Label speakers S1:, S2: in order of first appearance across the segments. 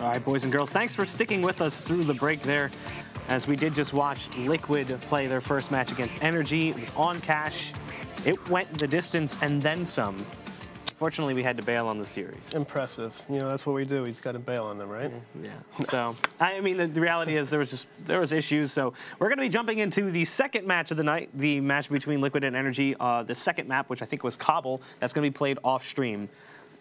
S1: All right, boys and girls, thanks for sticking with us through the break there, as we did just watch Liquid play their first match against Energy. It was on cash. It went the distance and then some. Fortunately, we had to bail on the series.
S2: Impressive. You know, that's what we do. He's got to bail on them, right?
S1: Yeah. So, I mean, the reality is there was issues. So we're going to be jumping into the second match of the night, the match between Liquid and Energy. The second map, which I think was Cobble, that's going to be played off stream.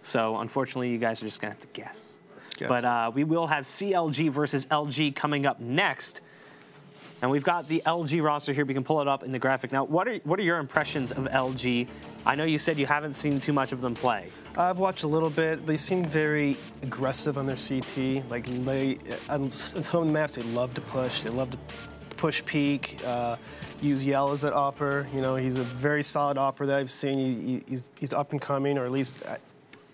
S1: So, unfortunately, you guys are just going to have to guess. But we will have CLG versus LG coming up next. And we've got the LG roster here. We can pull it up in the graphic. Now, what are your impressions of LG? I know you said you haven't seen too much of them play.
S2: I've watched a little bit. They seem very aggressive on their CT. Like, on some maps, they love to push. They love to push peak, use Yell as an opper. You know, he's a very solid opper that I've seen. He's up and coming, or at least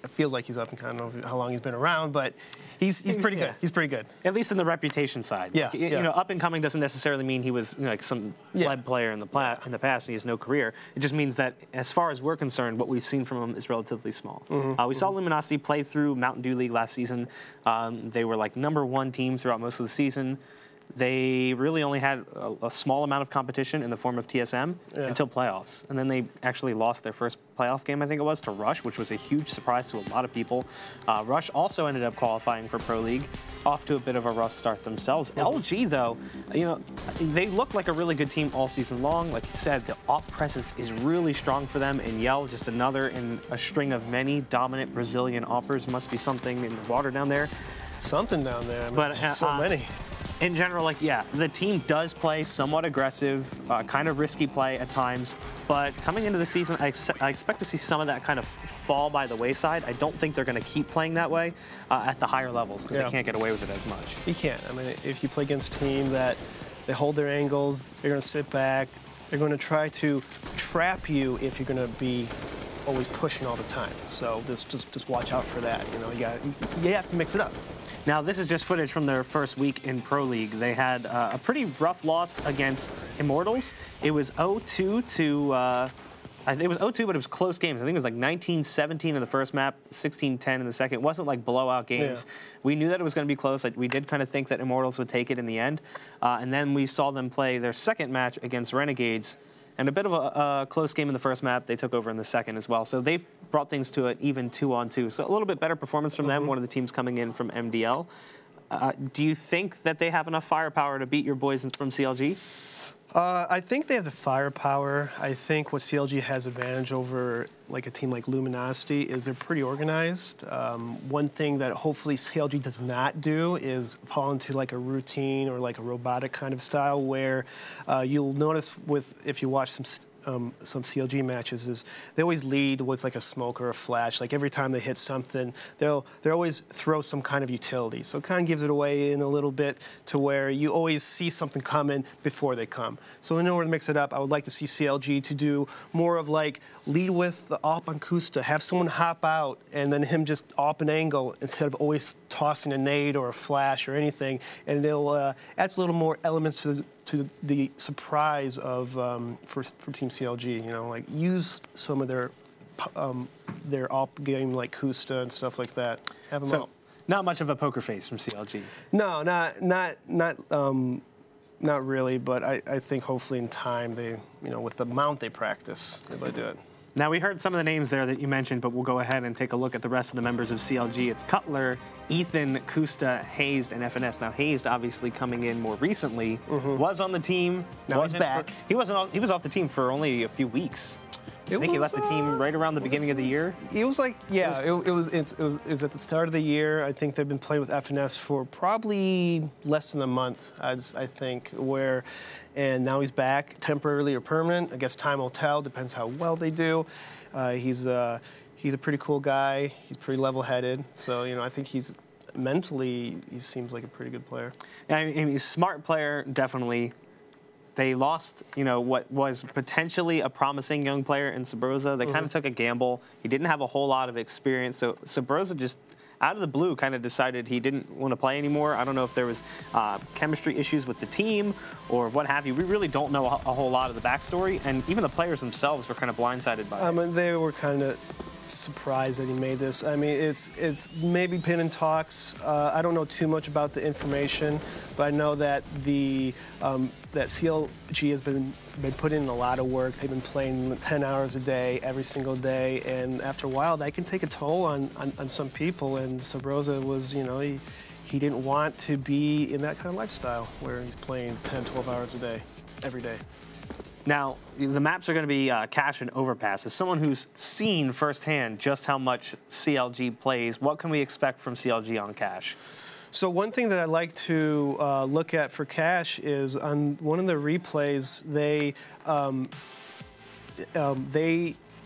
S2: it feels like he's up and coming. I don't know how long he's been around, but he's pretty good. He's pretty good.
S1: At least in the reputation side.
S2: Yeah.
S1: You know, up and coming doesn't necessarily mean he was like some lead player in the past and he has no career. It just means that as far as we're concerned, what we've seen from him is relatively small. We saw Luminosity play through Mountain Dew League last season. They were like #1 team throughout most of the season. They really only had a small amount of competition in the form of TSM until playoffs. And then they actually lost their first playoff game, I think it was, to Rush, which was a huge surprise to a lot of people. Rush also ended up qualifying for Pro League, off to a bit of a rough start themselves. LG, though, you know, they look like a really good team all season long. Like you said, the op presence is really strong for them. And Yell, just another in a string of many dominant Brazilian oppers. Must be something in the water down there.
S2: Something down there. I mean,
S1: but
S2: so many.
S1: In general, like, yeah, the team does play somewhat aggressive, kind of risky play at times, but coming into the season, I expect to see some of that kind of fall by the wayside. I don't think they're going to keep playing that way at the higher levels because they can't get away with it as much.
S2: You can't. I mean, if you play against a team that they hold their angles, they're going to sit back, they're going to try to trap you if you're going to be always pushing all the time. So just watch out for that. You know, you have to mix it up.
S1: Now, this is just footage from their first week in Pro League. They had a pretty rough loss against Immortals. It was 0-2 to, it was 0-2, but it was close games. I think it was like 19-17 in the first map, 16-10 in the second. It wasn't like blowout games. Yeah. We knew that it was going to be close. We did kind of think that Immortals would take it in the end. And then we saw them play their second match against Renegades. And a bit of a close game in the first map. They took over in the second as well. So they've brought things to an even 2-on-2. So a little bit better performance from them, one of the teams coming in from MDL. Do you think that they have enough firepower to beat your boys from CLG?
S2: I think they have the firepower. I think what CLG has advantage over like a team like Luminosity is they're pretty organized. One thing that hopefully CLG does not do is fall into like a routine or like a robotic kind of style where you'll notice if you watch some CLG matches is they always lead with like a smoke or a flash. Like every time they hit something, they'll always throw some kind of utility. So it kind of gives it away in a little bit to where you always see something coming before they come. So in order to mix it up, I would like to see CLG to do more of like lead with the op on Kusta, have someone hop out and then him just op an angle instead of always tossing a nade or a flash or anything. And they'll add a little more elements to the surprise of for Team CLG, you know, like use some of their op game like Kusta and stuff like that. Have them out.
S1: Not much of a poker face from CLG.
S2: No, not really. But I think hopefully in time they, you know, with the amount they practice, they'll do it.
S1: Now, we heard some of the names there that you mentioned, but we'll go ahead and take a look at the rest of the members of CLG. It's Cutler, Ethan, Kusta, Hazed, and FNS. Now, Hazed obviously coming in more recently, was on the team.
S2: Now he's back.
S1: He was off the team for only a few weeks. I think he left the team right around the beginning of the year.
S2: It was like, yeah, it was at the start of the year. I think they've been playing with FNS for probably less than a month, I think, and now he's back, temporarily or permanent. I guess time will tell, depends how well they do. He's a pretty cool guy. He's pretty level-headed. So, you know, I think mentally, he seems like a pretty good player.
S1: Yeah, I mean, he's a smart player, definitely. They lost, you know, what was potentially a promising young player in Sabrosa. They kind of took a gamble. He didn't have a whole lot of experience, so Sabrosa just, out of the blue, kind of decided he didn't want to play anymore. I don't know if there was chemistry issues with the team or what have you. We really don't know a whole lot of the backstory, and even the players themselves were kind of blindsided by it.
S2: They were kind of surprised that he made this. I mean, it's maybe pin and talks. I don't know too much about the information, but I know that that CLG has been putting in a lot of work. They've been playing 10 hours a day, every single day, and after a while, that can take a toll on some people. And Sabrosa was, you know, he didn't want to be in that kind of lifestyle where he's playing 10, 12 hours a day, every day.
S1: Now, the maps are going to be Cache and Overpass. As someone who's seen firsthand just how much CLG plays, what can we expect from CLG on Cache?
S2: So one thing that I like to look at for Cache is on one of the replays, they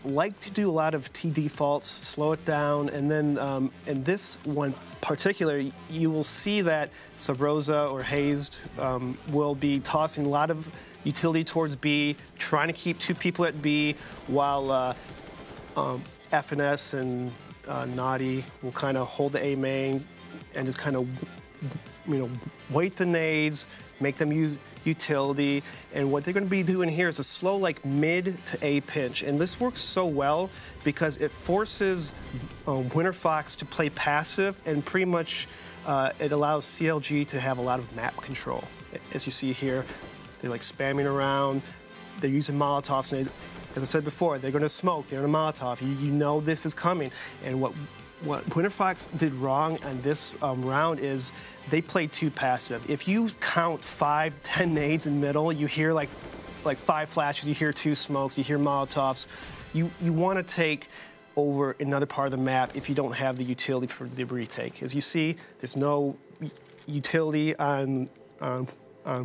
S2: like to do a lot of T defaults, slow it down, and then in this one particular, you will see that Sabrosa or Hazed will be tossing a lot of utility towards B, trying to keep 2 people at B, while FNS and Naughty will kind of hold the A main and just kind of, you know, wait the nades, make them use utility. And what they're going to be doing here is a slow, like, mid to A pinch. And this works so well because it forces Winter Fox to play passive, and pretty much it allows CLG to have a lot of map control. As you see here, they're like spamming around. They're using Molotovs. And as I said before, they're going to smoke. They're in a Molotov. You know this is coming. And what Winter Fox did wrong on this round is they played too passive. If you count 5, 10 nades in middle, you hear like 5 flashes, you hear 2 smokes, you hear Molotovs. You want to take over another part of the map if you don't have the utility for the retake. As you see, there's no utility on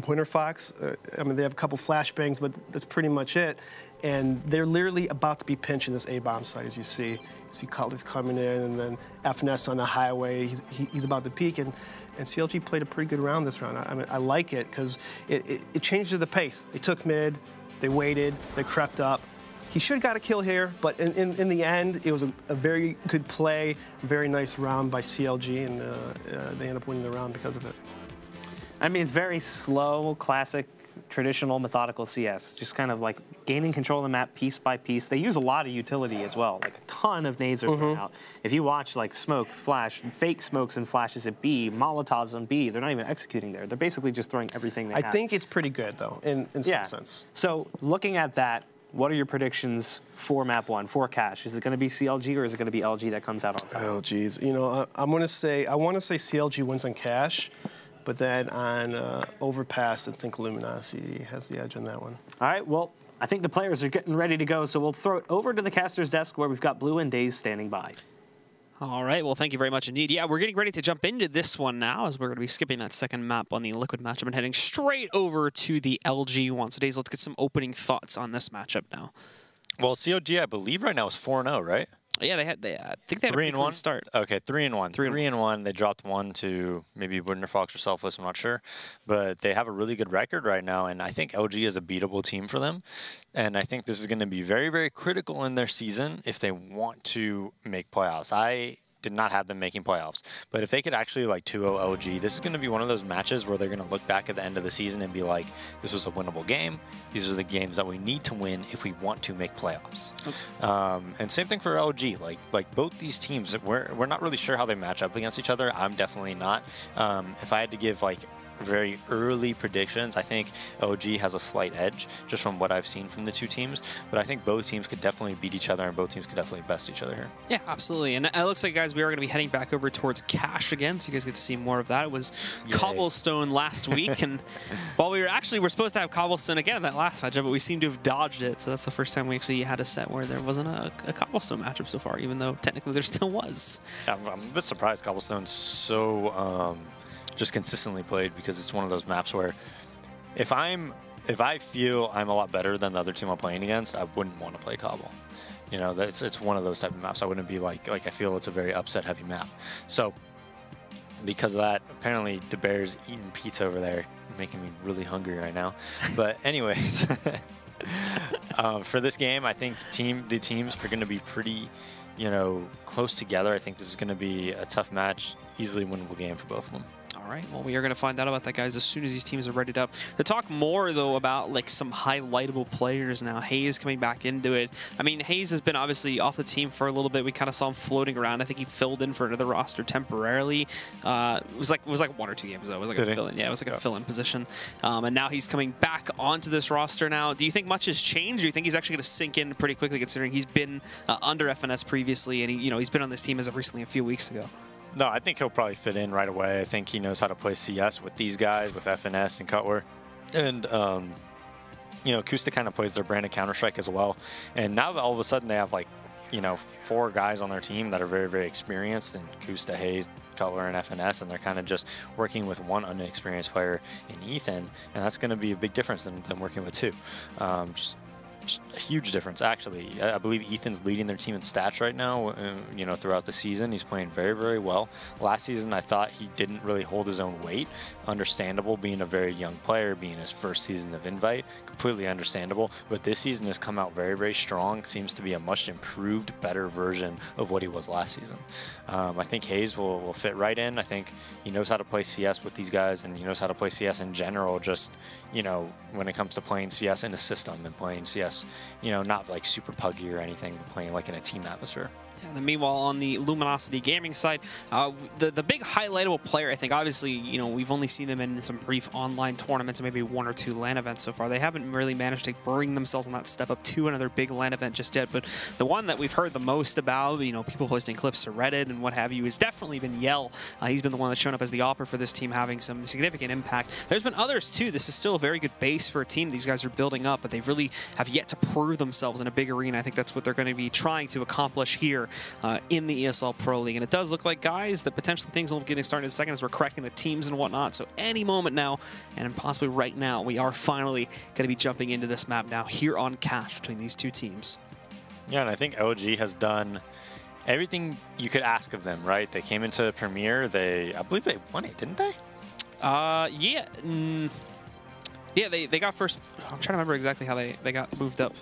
S2: Winter Fox. I mean, they have a couple flashbangs, but that's pretty much it. And they're literally about to be pinching this A-bomb site, as you see. See Cutler's coming in, and then FNS on the highway. He's about to peak, and CLG played a pretty good round this round. I mean, I like it because it changed the pace. They took mid, they waited, they crept up. He should have got a kill here, but in the end, it was a very good play, very nice round by CLG, and they end up winning the round because of it.
S1: I mean, it's very slow, classic, traditional, methodical CS. Just kind of like gaining control of the map piece by piece. They use a lot of utility as well. Like a ton of nades are thrown out. If you watch like smoke, flash, fake smokes and flashes at B, Molotovs on B, they're not even executing there. They're basically just throwing everything they have.
S2: I think it's pretty good, though, in some sense.
S1: So looking at that, what are your predictions for map 1, for Cache? Is it going to be CLG or is it going to be LG that comes out on top?
S2: Oh, geez. You know, I want to say CLG wins on Cache. But then on Overpass, I think Luminosity has the edge on that one.
S1: All right, well, I think the players are getting ready to go, so we'll throw it over to the caster's desk where we've got Blue and Daze standing by.
S3: All right, well, thank you very much indeed. Yeah, we're getting ready to jump into this one now, as we're going to be skipping that second map on the Liquid matchup and heading straight over to the LG one. So, Daze, let's get some opening thoughts on this matchup now.
S4: Well, CLG, I believe right now is 4-0, right?
S3: Yeah, I think they had a pretty clean start.
S4: Okay, 3-1. 3-1. They dropped 1 to maybe Winter Fox or Selfless, I'm not sure. But they have a really good record right now, and I think LG is a beatable team for them. And I think this is going to be very, very critical in their season if they want to make playoffs. I did not have them making playoffs. But if they could actually like 2-0 LG, this is going to be one of those matches where they're going to look back at the end of the season and be like, this was a winnable game. These are the games that we need to win if we want to make playoffs. Okay. And same thing for LG. Like both these teams, we're not really sure how they match up against each other. I'm definitely not. If I had to give like very early predictions, I think LG has a slight edge just from what I've seen from the two teams, but I think both teams could definitely beat each other and both teams could definitely best each other here. Yeah,
S3: absolutely. And it looks like, guys, we are going to be heading back over towards Cache again, so you guys get to see more of that. It was Cobblestone last week, and while we're supposed to have Cobblestone again in that last matchup, but we seem to have dodged it, so that's the first time we actually had a set where there wasn't a Cobblestone matchup so far, even though technically there still was.
S4: Yeah, I'm a bit surprised Cobblestone's so just consistently played, because it's one of those maps where if I feel I'm a lot better than the other team I'm playing against, I wouldn't want to play Cobble. You know, it's one of those type of maps. I wouldn't be like I feel it's a very upset heavy map. So because of that, apparently the Bear's eating pizza over there, making me really hungry right now. But anyways, for this game, I think the teams are going to be pretty, close together. I think this is going to be a tough match, easily winnable game for both of them.
S3: All All right, well, we are going to find out about that, guys, as soon as these teams are readied up. To talk more, though, about like some highlightable players now, Hayes coming back into it. I mean, Hayes has been obviously off the team for a little bit. We kind of saw him floating around. I think he filled in for another roster temporarily. It was like 1 or 2 games, though. It was like a fill-in. Yeah, it was like a fill-in position. And now he's coming back onto this roster now. Do you think much has changed? Or do you think he's actually going to sink in pretty quickly, considering he's been under FNS previously, and he's been on this team as of recently a few weeks ago?
S4: No, I think he'll probably fit in right away. I think he knows how to play CS with these guys, with FNS and Cutler. And, Kusta kind of plays their brand of Counter-Strike as well. And now that all of a sudden they have, like, 4 guys on their team that are very, very experienced, and Kusta, Hayes, Cutler, and FNS, and they're kind of just working with one unexperienced player in Ethan, and that's going to be a big difference than working with 2. Just a huge difference, actually. I believe Ethan's leading their team in stats right now, throughout the season. He's playing very, very well. Last season, I thought he didn't really hold his own weight. Understandable, being a very young player, being his first season of Invite. Completely understandable. But this season has come out very, very strong. Seems to be a much improved, better version of what he was last season. I think Hayes will fit right in. I think he knows how to play CS with these guys, and he knows how to play CS in general, just, when it comes to playing CS in a system and playing CS, not like super puggy or anything, but playing like in a team atmosphere.
S3: Yeah, and then meanwhile, on the Luminosity gaming side, the big highlightable player, I think, obviously, we've only seen them in some brief online tournaments and maybe 1 or 2 LAN events so far. They haven't really managed to bring themselves on that step up to another big LAN event just yet. But the one that we've heard the most about, people posting clips to Reddit and what have you, has definitely been Yell. He's been the one that's shown up as the opera for this team, having some significant impact. There's been others, too. This is still a very good base for a team these guys are building up, but they really have yet to prove themselves in a big arena. I think that's what they're going to be trying to accomplish here in the ESL Pro League. And it does look like, guys, that potentially things will be getting started in a second as we're correcting the teams and whatnot. So any moment now, and possibly right now, we are finally going to be jumping into this map now here on Cash between these 2 teams.
S4: Yeah, and I think LG has done everything you could ask of them, right? They came into Premier. I believe they won it, didn't they?
S3: Yeah. Yeah, they got first. I'm trying to remember exactly how they got moved up.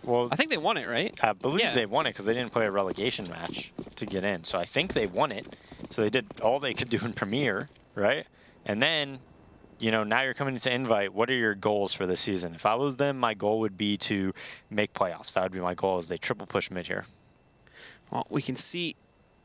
S4: Well,
S3: I think they won it, right?
S4: I believe they won it because they didn't play a relegation match to get in. So I think they won it. So they did all they could do in Premier, right? And then, now you're coming into Invite. What are your goals for this season? If I was them, my goal would be to make playoffs. That would be my goal, as they triple push mid here.
S3: Well, we can see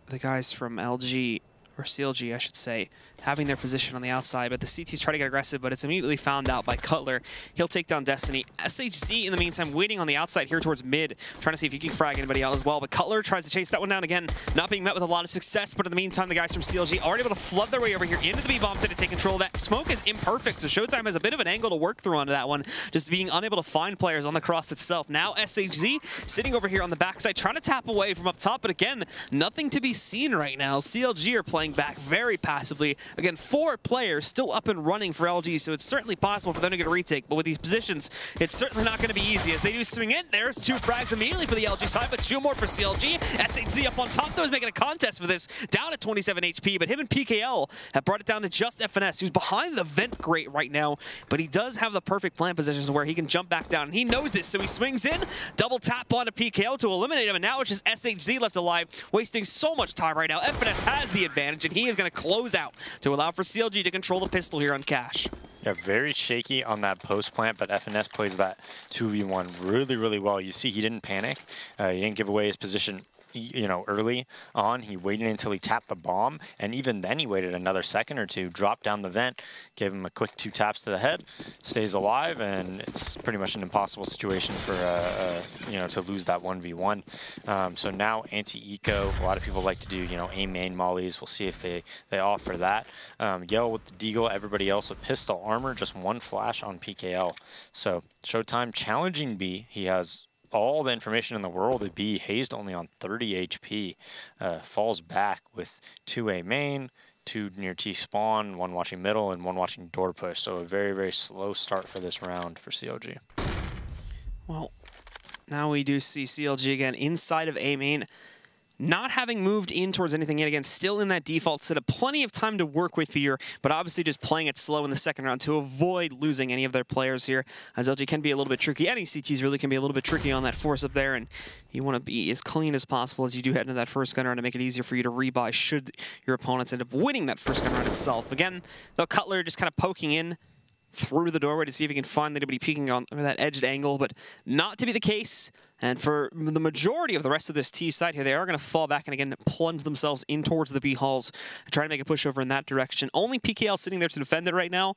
S3: the guys from LG, or CLG, I should say, having their position on the outside, but the CTs try to get aggressive, but it's immediately found out by Cutler. He'll take down Destiny. SHZ, in the meantime, waiting on the outside here towards mid, trying to see if he can frag anybody out as well, but Cutler tries to chase that one down again, not being met with a lot of success, but in the meantime, the guys from CLG already able to flood their way over here into the B-bomb site to take control of that. Smoke is imperfect, so Showtime has a bit of an angle to work through onto that one, just being unable to find players on the cross itself. Now SHZ sitting over here on the backside, trying to tap away from up top, but again, nothing to be seen right now. CLG are playing back very passively. Again, 4 players still up and running for LG, so it's certainly possible for them to get a retake, but with these positions, it's certainly not going to be easy as they do swing in. There's 2 frags immediately for the LG side, but 2 more for CLG. SHZ up on top, though, is making a contest for this, down at 27 HP, but him and PKL have brought it down to just FNS, who's behind the vent grate right now, but he does have the perfect plant positions where he can jump back down, and he knows this, so he swings in, double tap onto PKL to eliminate him, and now it's just SHZ left alive, wasting so much time right now. FNS has the advantage, and he is going to close out to allow for CLG to control the pistol here on Cash.
S4: Yeah, very shaky on that post plant, but FNS plays that 2v1 really, really well. You see he didn't panic. He didn't give away his position early on. He waited until he tapped the bomb, and even then he waited another second or 2, dropped down the vent, gave him a quick 2 taps to the head, stays alive, and it's pretty much an impossible situation for to lose that 1v1. So now anti-eco, a lot of people like to do A main mollies. We'll see if they offer that. Yell with the deagle, everybody else with pistol armor, just 1 flash on PKL. So Showtime challenging B. He has all the information in the world to be hazed only on 30 HP. Falls back with 2A main, 2 near T spawn, 1 watching middle, and 1 watching door push. So a very, very slow start for this round for CLG.
S3: Well, now we do see CLG again inside of A main. not having moved in towards anything yet. Again, still in that default setup. Plenty of time to work with here, but obviously just playing it slow in the second round to avoid losing any of their players here, as LG can be a little bit tricky. Any CTs really can be a little bit tricky on that force up there, and you want to be as clean as possible as you do head into that first gun round to make it easier for you to rebuy should your opponents end up winning that first gun round itself. Again, though, Cutler just kind of poking in through the doorway to see if he can find anybody peeking on that edged angle, but not to be the case. And for the majority of the rest of this T side here, they are going to fall back and again plunge themselves in towards the B halls and try to make a push over in that direction. Only PKL sitting there to defend it right now.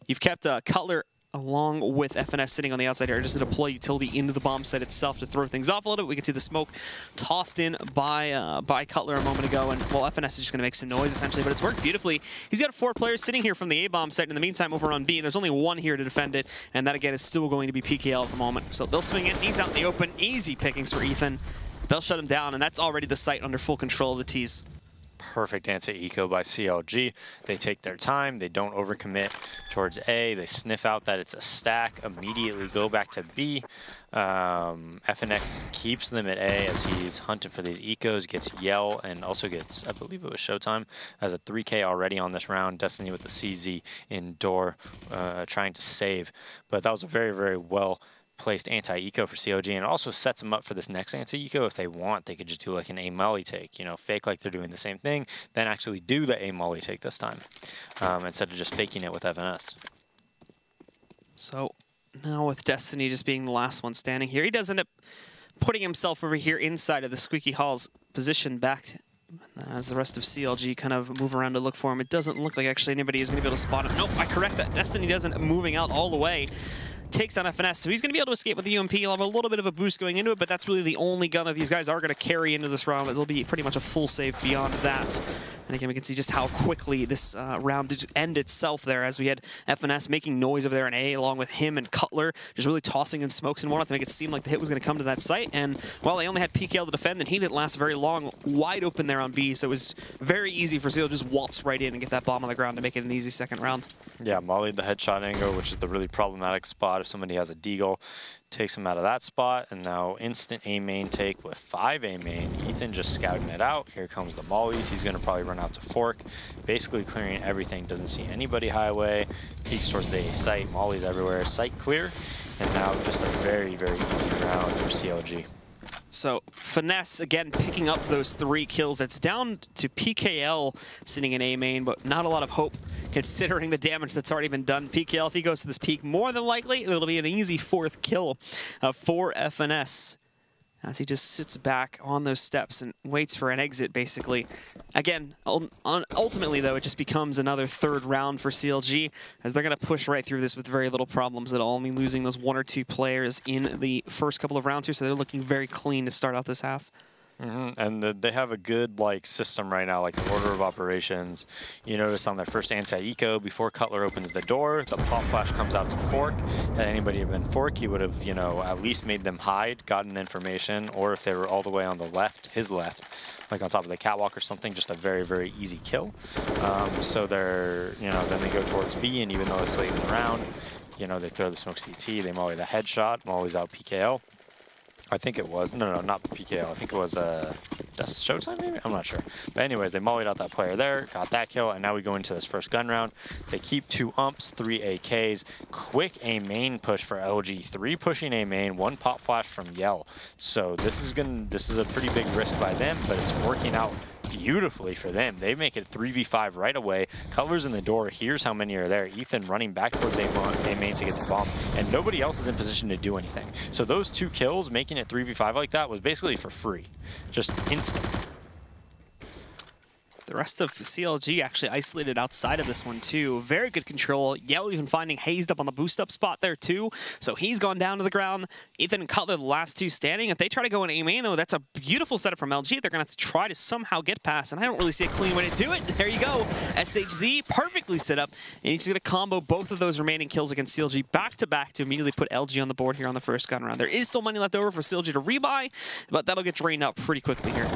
S3: You've kept Cutler along with FNS sitting on the outside here, just to deploy utility into the bomb site itself to throw things off a little bit. We can see the smoke tossed in by Cutler a moment ago, and well, FNS is just going to make some noise essentially, but it's worked beautifully. He's got 4 players sitting here from the A-bomb site. In the meantime, over on B, there's only 1 here to defend it, and that again is still going to be PKL at the moment. So they'll swing in. He's out in the open. Easy pickings for Ethan. They'll shut him down, and that's already the site under full control of the T's.
S4: Perfect anti-eco by CLG. They take their time. They don't overcommit towards A. They sniff out that it's a stack, immediately go back to B. FNX keeps them at A as he's hunting for these ecos, gets Yell, and also gets, I believe it was Showtime, as a 3K already on this round. Destiny with the CZ indoor, trying to save. But that was a very, very well placed anti-eco for CLG, and it also sets them up for this next anti-eco. If they want, they could just do like an A-molly take, you know, fake like they're doing the same thing, then actually do the A-molly take this time, instead of just faking it with FNS.
S3: So now with Destiny just being the last one standing here, he does end up putting himself over here inside of the Squeaky Hall's position back as the rest of CLG kind of move around to look for him. It doesn't look like actually anybody is going to be able to spot him. Nope, I correct that. Destiny doesn't moving out all the way. Takes on FNS, so he's going to be able to escape with the UMP. He'll have a little bit of a boost going into it, but that's really the only gun that these guys are going to carry into this round. It'll be pretty much a full save beyond that. And again, we can see just how quickly this round did end itself there, as we had FNS making noise over there in A, along with him and Cutler, just really tossing in smokes and whatnot to make it seem like the hit was going to come to that site. And while they only had PKL to defend, then he didn't last very long, wide open there on B, so it was very easy for CL to just waltz right in and get that bomb on the ground to make it an easy second round.
S4: Yeah, mollied the headshot angle, which is the really problematic spot if somebody has a deagle. Takes him out of that spot, and now instant A main take with 5 A main. Ethan just scouting it out. Here comes the mollies. He's going to probably run out to fork, basically clearing everything. Doesn't see anybody highway. Peeks towards the A site. Mollies everywhere. Site clear, and now just a very, very easy round for CLG.
S3: So Finesse, again, picking up those 3 kills. It's down to PKL sitting in A main, but not a lot of hope considering the damage that's already been done. PKL, if he goes to this peak, more than likely, it'll be an easy 4th kill for FNS, as he just sits back on those steps and waits for an exit, basically. Again, ultimately, though, it just becomes another 3rd round for CLG, as they're going to push right through this with very little problems at all. I mean, losing those 1 or 2 players in the first couple of rounds here, so they're looking very clean to start out this half.
S4: And they have a good system right now, like the order of operations. You notice on their first anti-eco, before Cutler opens the door, the pop flash comes out to fork. Had anybody have been fork, he would have, you know, at least made them hide, gotten information, or if they were all the way on the left, his left, like on top of the catwalk or something, just a very, very easy kill. So they're, you know, then they go towards B, and even though it's late in the round, you know, they throw the smoke CT, they molly the headshot, molly's out PKL. I think it was, no, not PKL. I think it was that's Showtime maybe? I'm not sure. But anyways, they mollied out that player there, got that kill, and now we go into this first gun round. They keep 2 umps, 3 AKs. Quick A main push for LG. 3 pushing A main, 1 pop flash from Yell. So this is a pretty big risk by them, but it's working out beautifully for them. They make it 3v5 right away. Cutler's in the door. Here's how many are there. Ethan running back towards A main to get the bomb, and nobody else is in position to do anything. So those 2 kills, making it 3v5 like that, was basically for free. Just instant.
S3: The rest of CLG actually isolated outside of this one too. Very good control. Yell even finding hazed up on the boost up spot there too. So he's gone down to the ground. Ethan and Cutler, the last 2 standing. If they try to go in A main though, that's a beautiful setup from LG. They're gonna have to try to somehow get past, and I don't really see a clean way to do it. There you go. SHZ perfectly set up, and he's gonna combo both of those remaining kills against CLG back to back to immediately put LG on the board here on the first gun round. There is still money left over for CLG to rebuy, but that'll get drained out pretty quickly here.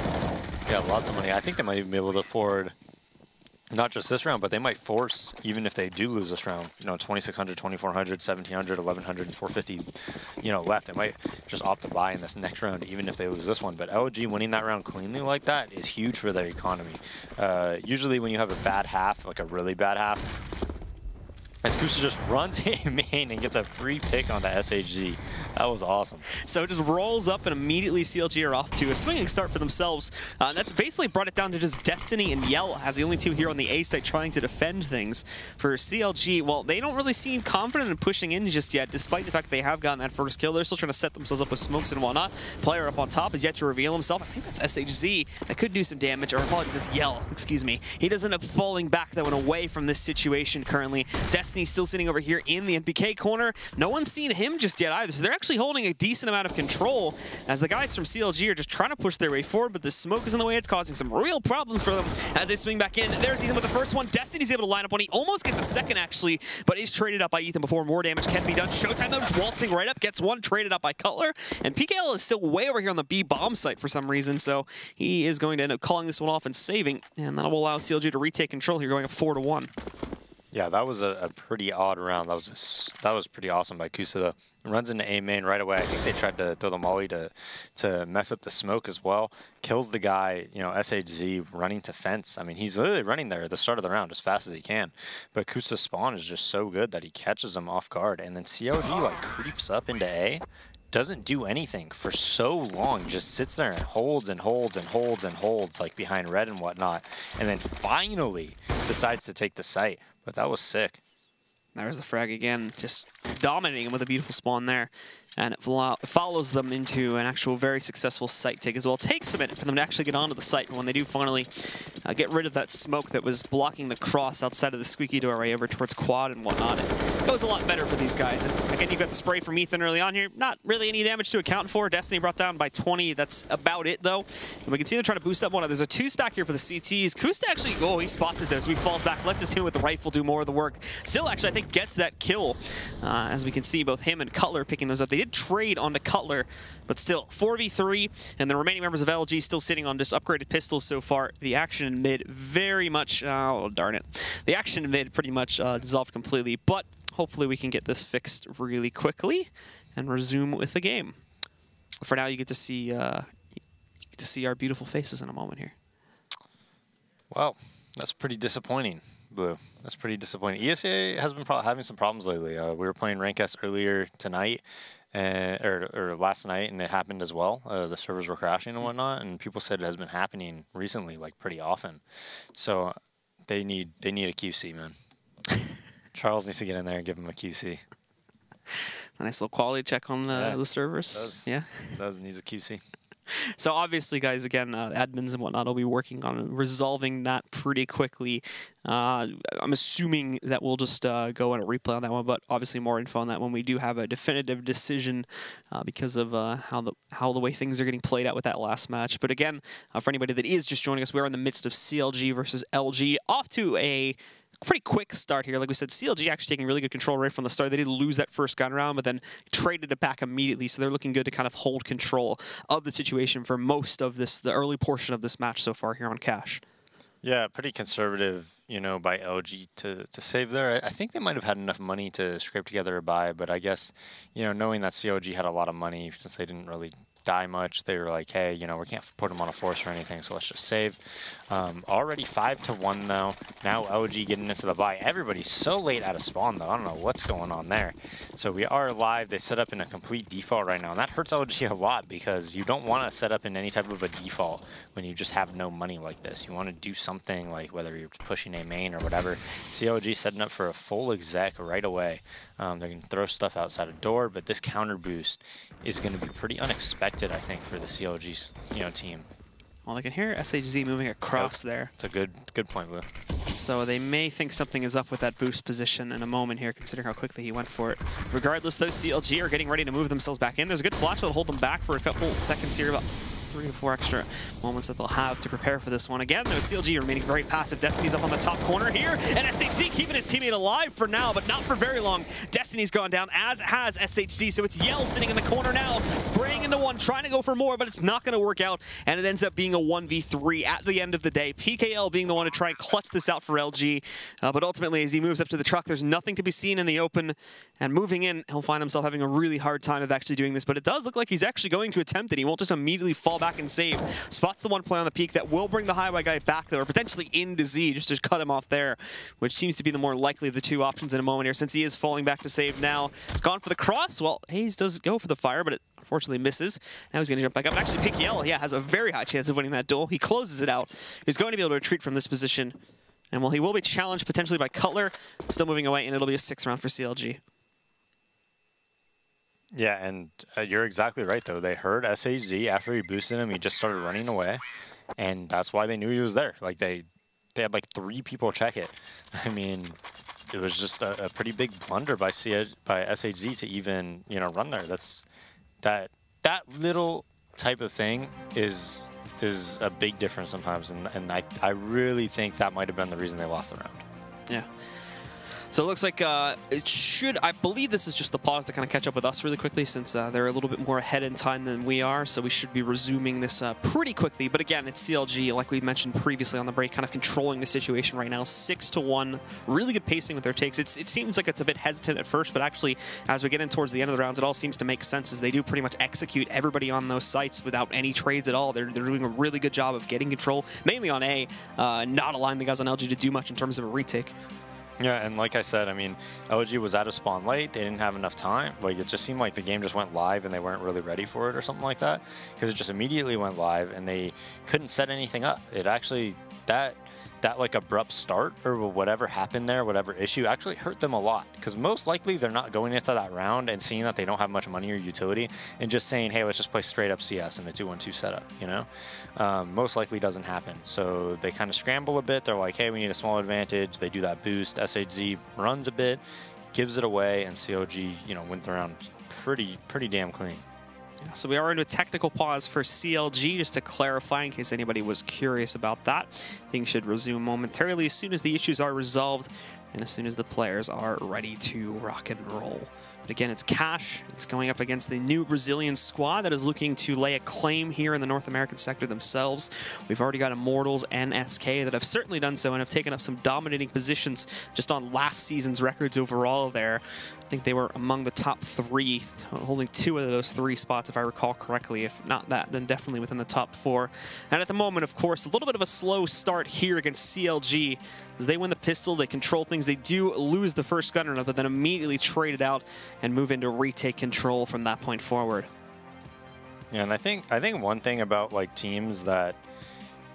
S4: Yeah, lots of money. I think they might even be able to afford not just this round, but they might force, even if they do lose this round, you know, 2,600, 2,400, 1,700, 1,100, and 450, you know, left. They might just opt to buy in this next round, even if they lose this one. But LG winning that round cleanly like that is huge for their economy. Usually when you have a bad half, like a really bad half, as Kusa just runs in main and gets a free pick onto SHG. That was awesome.
S3: So it just rolls up and immediately CLG are off to a swinging start for themselves. That's basically brought it down to just Destiny and Yell as the only two here on the A site trying to defend things. For CLG, well, they don't really seem confident in pushing in just yet, despite the fact that they have gotten that first kill. They're still trying to set themselves up with smokes and whatnot. Player up on top is yet to reveal himself. I think that's SHZ. That could do some damage, or apologies, it's Yell, excuse me. He does end up falling back, though, and away from this situation currently. Destiny's still sitting over here in the NPK corner. No one's seen him just yet either, so they're actually holding a decent amount of control as the guys from CLG are just trying to push their way forward, but the smoke is in the way. It's causing some real problems for them as they swing back in. There's Ethan with the first one. Destiny's able to line up one. He almost gets a second, actually, but is traded up by Ethan before more damage can be done. Showtime, though, just waltzing right up, gets one, traded up by Cutler, and PKL is still way over here on the B bomb site for some reason, so he is going to end up calling this one off and saving, and that'll allow CLG to retake control here, going up 4-1.
S4: Yeah, that was a pretty odd round. That was pretty awesome by Kusa, though. Runs into A main right away. I think they tried to throw the molly to mess up the smoke as well. Kills the guy, you know, SHZ running to fence. I mean, he's literally running there at the start of the round as fast as he can. But Kusa's spawn is just so good that he catches him off guard. And then CLG, like, creeps up into A. Doesn't do anything for so long, just sits there and holds and holds and holds and holds, like behind red and whatnot, and then finally decides to take the site. But that was sick.
S3: There's the frag again, just dominating him with a beautiful spawn there. And it follows them into an actual very successful site take as well. It takes a minute for them to actually get onto the site, but when they do finally get rid of that smoke that was blocking the cross outside of the squeaky doorway over towards quad and whatnot, it goes a lot better for these guys. And again, you've got the spray from Ethan early on here. Not really any damage to account for. Destiny brought down by 20. That's about it, though. And we can see them trying to boost up one. There's a 2-stack here for the CTs. Kusta actually, he spots it there, so he falls back, lets his team with the rifle do more of the work. Still, actually, I think gets that kill. As we can see, both him and Cutler picking those up. They did trade onto Cutler, but still 4v3, and the remaining members of LG still sitting on just upgraded pistols so far. The action in mid very much, oh darn it, the action in mid pretty much dissolved completely, but hopefully we can get this fixed really quickly and resume with the game. For now, you get to see our beautiful faces in a moment here.
S4: Well, that's pretty disappointing, Blue. That's pretty disappointing. ESA has been having some problems lately. We were playing Rank S earlier tonight, or last night, and it happened as well. The servers were crashing and whatnot, and people said it has been happening recently, like pretty often. So they need a QC, man. Charles needs to get in there and give him a QC.
S3: A nice little quality check on the servers.
S4: Needs a QC.
S3: So obviously, guys, again, admins and whatnot will be working on resolving that pretty quickly. I'm assuming that we'll just go on a replay on that one, but obviously more info on that when we do have a definitive decision because of how the way things are getting played out with that last match. But again, for anybody that is just joining us, we're in the midst of CLG versus LG, off to a pretty quick start here. Like we said, CLG actually taking really good control right from the start. They did lose that first gun round, but then traded it back immediately, so they're looking good to kind of hold control of the situation for most of the early portion of this match so far here on Cash. Yeah,
S4: pretty conservative, you know, by LG to save there. I think they might have had enough money to scrape together a buy, but I guess, you know, knowing that CLG had a lot of money since they didn't really die much, they were like, hey, you know, we can't put them on a force or anything, so let's just save. Already 5-1 though. Now LG getting into the buy. Everybody's so late out of spawn though. I don't know what's going on there. So we are live. They set up in a complete default right now, and that hurts LG a lot because you don't want to set up in any type of a default when you just have no money like this. You want to do something like whether you're pushing a main or whatever. CLG setting up for a full exec right away. They can throw stuff outside a door, but this counter boost is going to be pretty unexpected, I think, for the CLG, you know, team.
S3: Well, I can hear SHZ moving across there.
S4: It's a good point, Blue.
S3: So they may think something is up with that boost position in a moment here, considering how quickly he went for it. Regardless, those CLG are getting ready to move themselves back in. There's a good flash that'll hold them back for a couple seconds here. 3 to 4 extra moments that they'll have to prepare for this one. Again, though, CLG remaining very passive. Destiny's up on the top corner here, and SHZ keeping his teammate alive for now, but not for very long. Destiny's gone down, as has SHZ, so it's Yell sitting in the corner now, spraying into one, trying to go for more, but it's not going to work out, and it ends up being a 1v3 at the end of the day. PKL being the one to try and clutch this out for LG, but ultimately, as he moves up to the truck, there's nothing to be seen in the open, and moving in, he'll find himself having a really hard time of actually doing this, but it does look like he's actually going to attempt it. He won't just immediately fall back and save. Spots the one play on the peak that will bring the highway guy back, though, or potentially into Z, just to cut him off there, which seems to be the more likely of the two options in a moment here, since he is falling back to save now. It's gone for the cross. Well, Hayes does go for the fire, but it unfortunately misses. Now he's going to jump back up. And actually, PKL, yeah, has a very high chance of winning that duel. He closes it out. He's going to be able to retreat from this position. And while he will be challenged potentially by Cutler, still moving away, and it'll be a 6th round for CLG.
S4: Yeah, and you're exactly right, though. They heard SHZ after he boosted him. He just started running away, and that's why they knew he was there. Like, they had, like, 3 people check it. I mean, it was just a pretty big blunder by SHZ to even, you know, run there. That little type of thing is a big difference sometimes, and I really think that might have been the reason they lost the round.
S3: Yeah. So it looks like it should, I believe this is just the pause to kind of catch up with us really quickly, since they're a little bit more ahead in time than we are, so we should be resuming this pretty quickly. But again, it's CLG, like we mentioned previously on the break, kind of controlling the situation right now, 6-1, really good pacing with their takes. It seems like it's a bit hesitant at first, but actually, as we get in towards the end of the rounds, it all seems to make sense, as they do pretty much execute everybody on those sites without any trades at all. They're doing a really good job of getting control, mainly on A, not allowing the guys on LG to do much in terms of a retake.
S4: Yeah, and like I said, I mean, LG was out of spawn late. They didn't have enough time. Like, it just seemed like the game just went live and they weren't really ready for it or something like that, because it just immediately went live and they couldn't set anything up. It actually, that like abrupt start or whatever happened there, whatever issue, actually hurt them a lot, because most likely they're not going into that round and seeing that they don't have much money or utility and just saying, hey, let's just play straight up CS in a 2-1-2 setup, you know? Most likely doesn't happen. So they kind of scramble a bit. They're like, hey, we need a small advantage. They do that boost. SHZ runs a bit, gives it away, and CLG, you know, wins the round pretty damn clean.
S3: So we are into a technical pause for CLG, just to clarify in case anybody was curious about that. Things should resume momentarily as soon as the issues are resolved and as soon as the players are ready to rock and roll. But again, it's Cash. It's going up against the new Brazilian squad that is looking to lay a claim here in the North American sector themselves. We've already got Immortals and SK that have certainly done so and have taken up some dominating positions just on last season's records overall there. I think they were among the top 3, holding 2 of those 3 spots, if I recall correctly. If not that, then definitely within the top 4. And at the moment, of course, a little bit of a slow start here against CLG. As they win the pistol, they control things. They do lose the first gun run, but then immediately trade it out and move into retake control from that point forward.
S4: Yeah, and I think one thing about like teams that,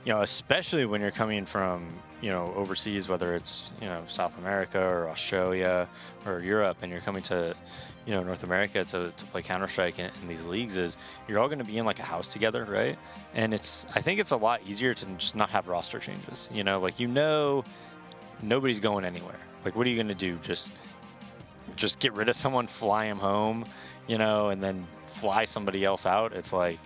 S4: you know, especially when you're coming from, you know, overseas, whether it's, you know, South America or Australia or Europe, and you're coming to, you know, North America to play Counter-Strike in these leagues, is you're all going to be in like a house together, right? And I think it's a lot easier to just not have roster changes. You know, like, you know, nobody's going anywhere. Like, what are you going to do? Just get rid of someone, fly him home, you know, and then fly somebody else out? It's like,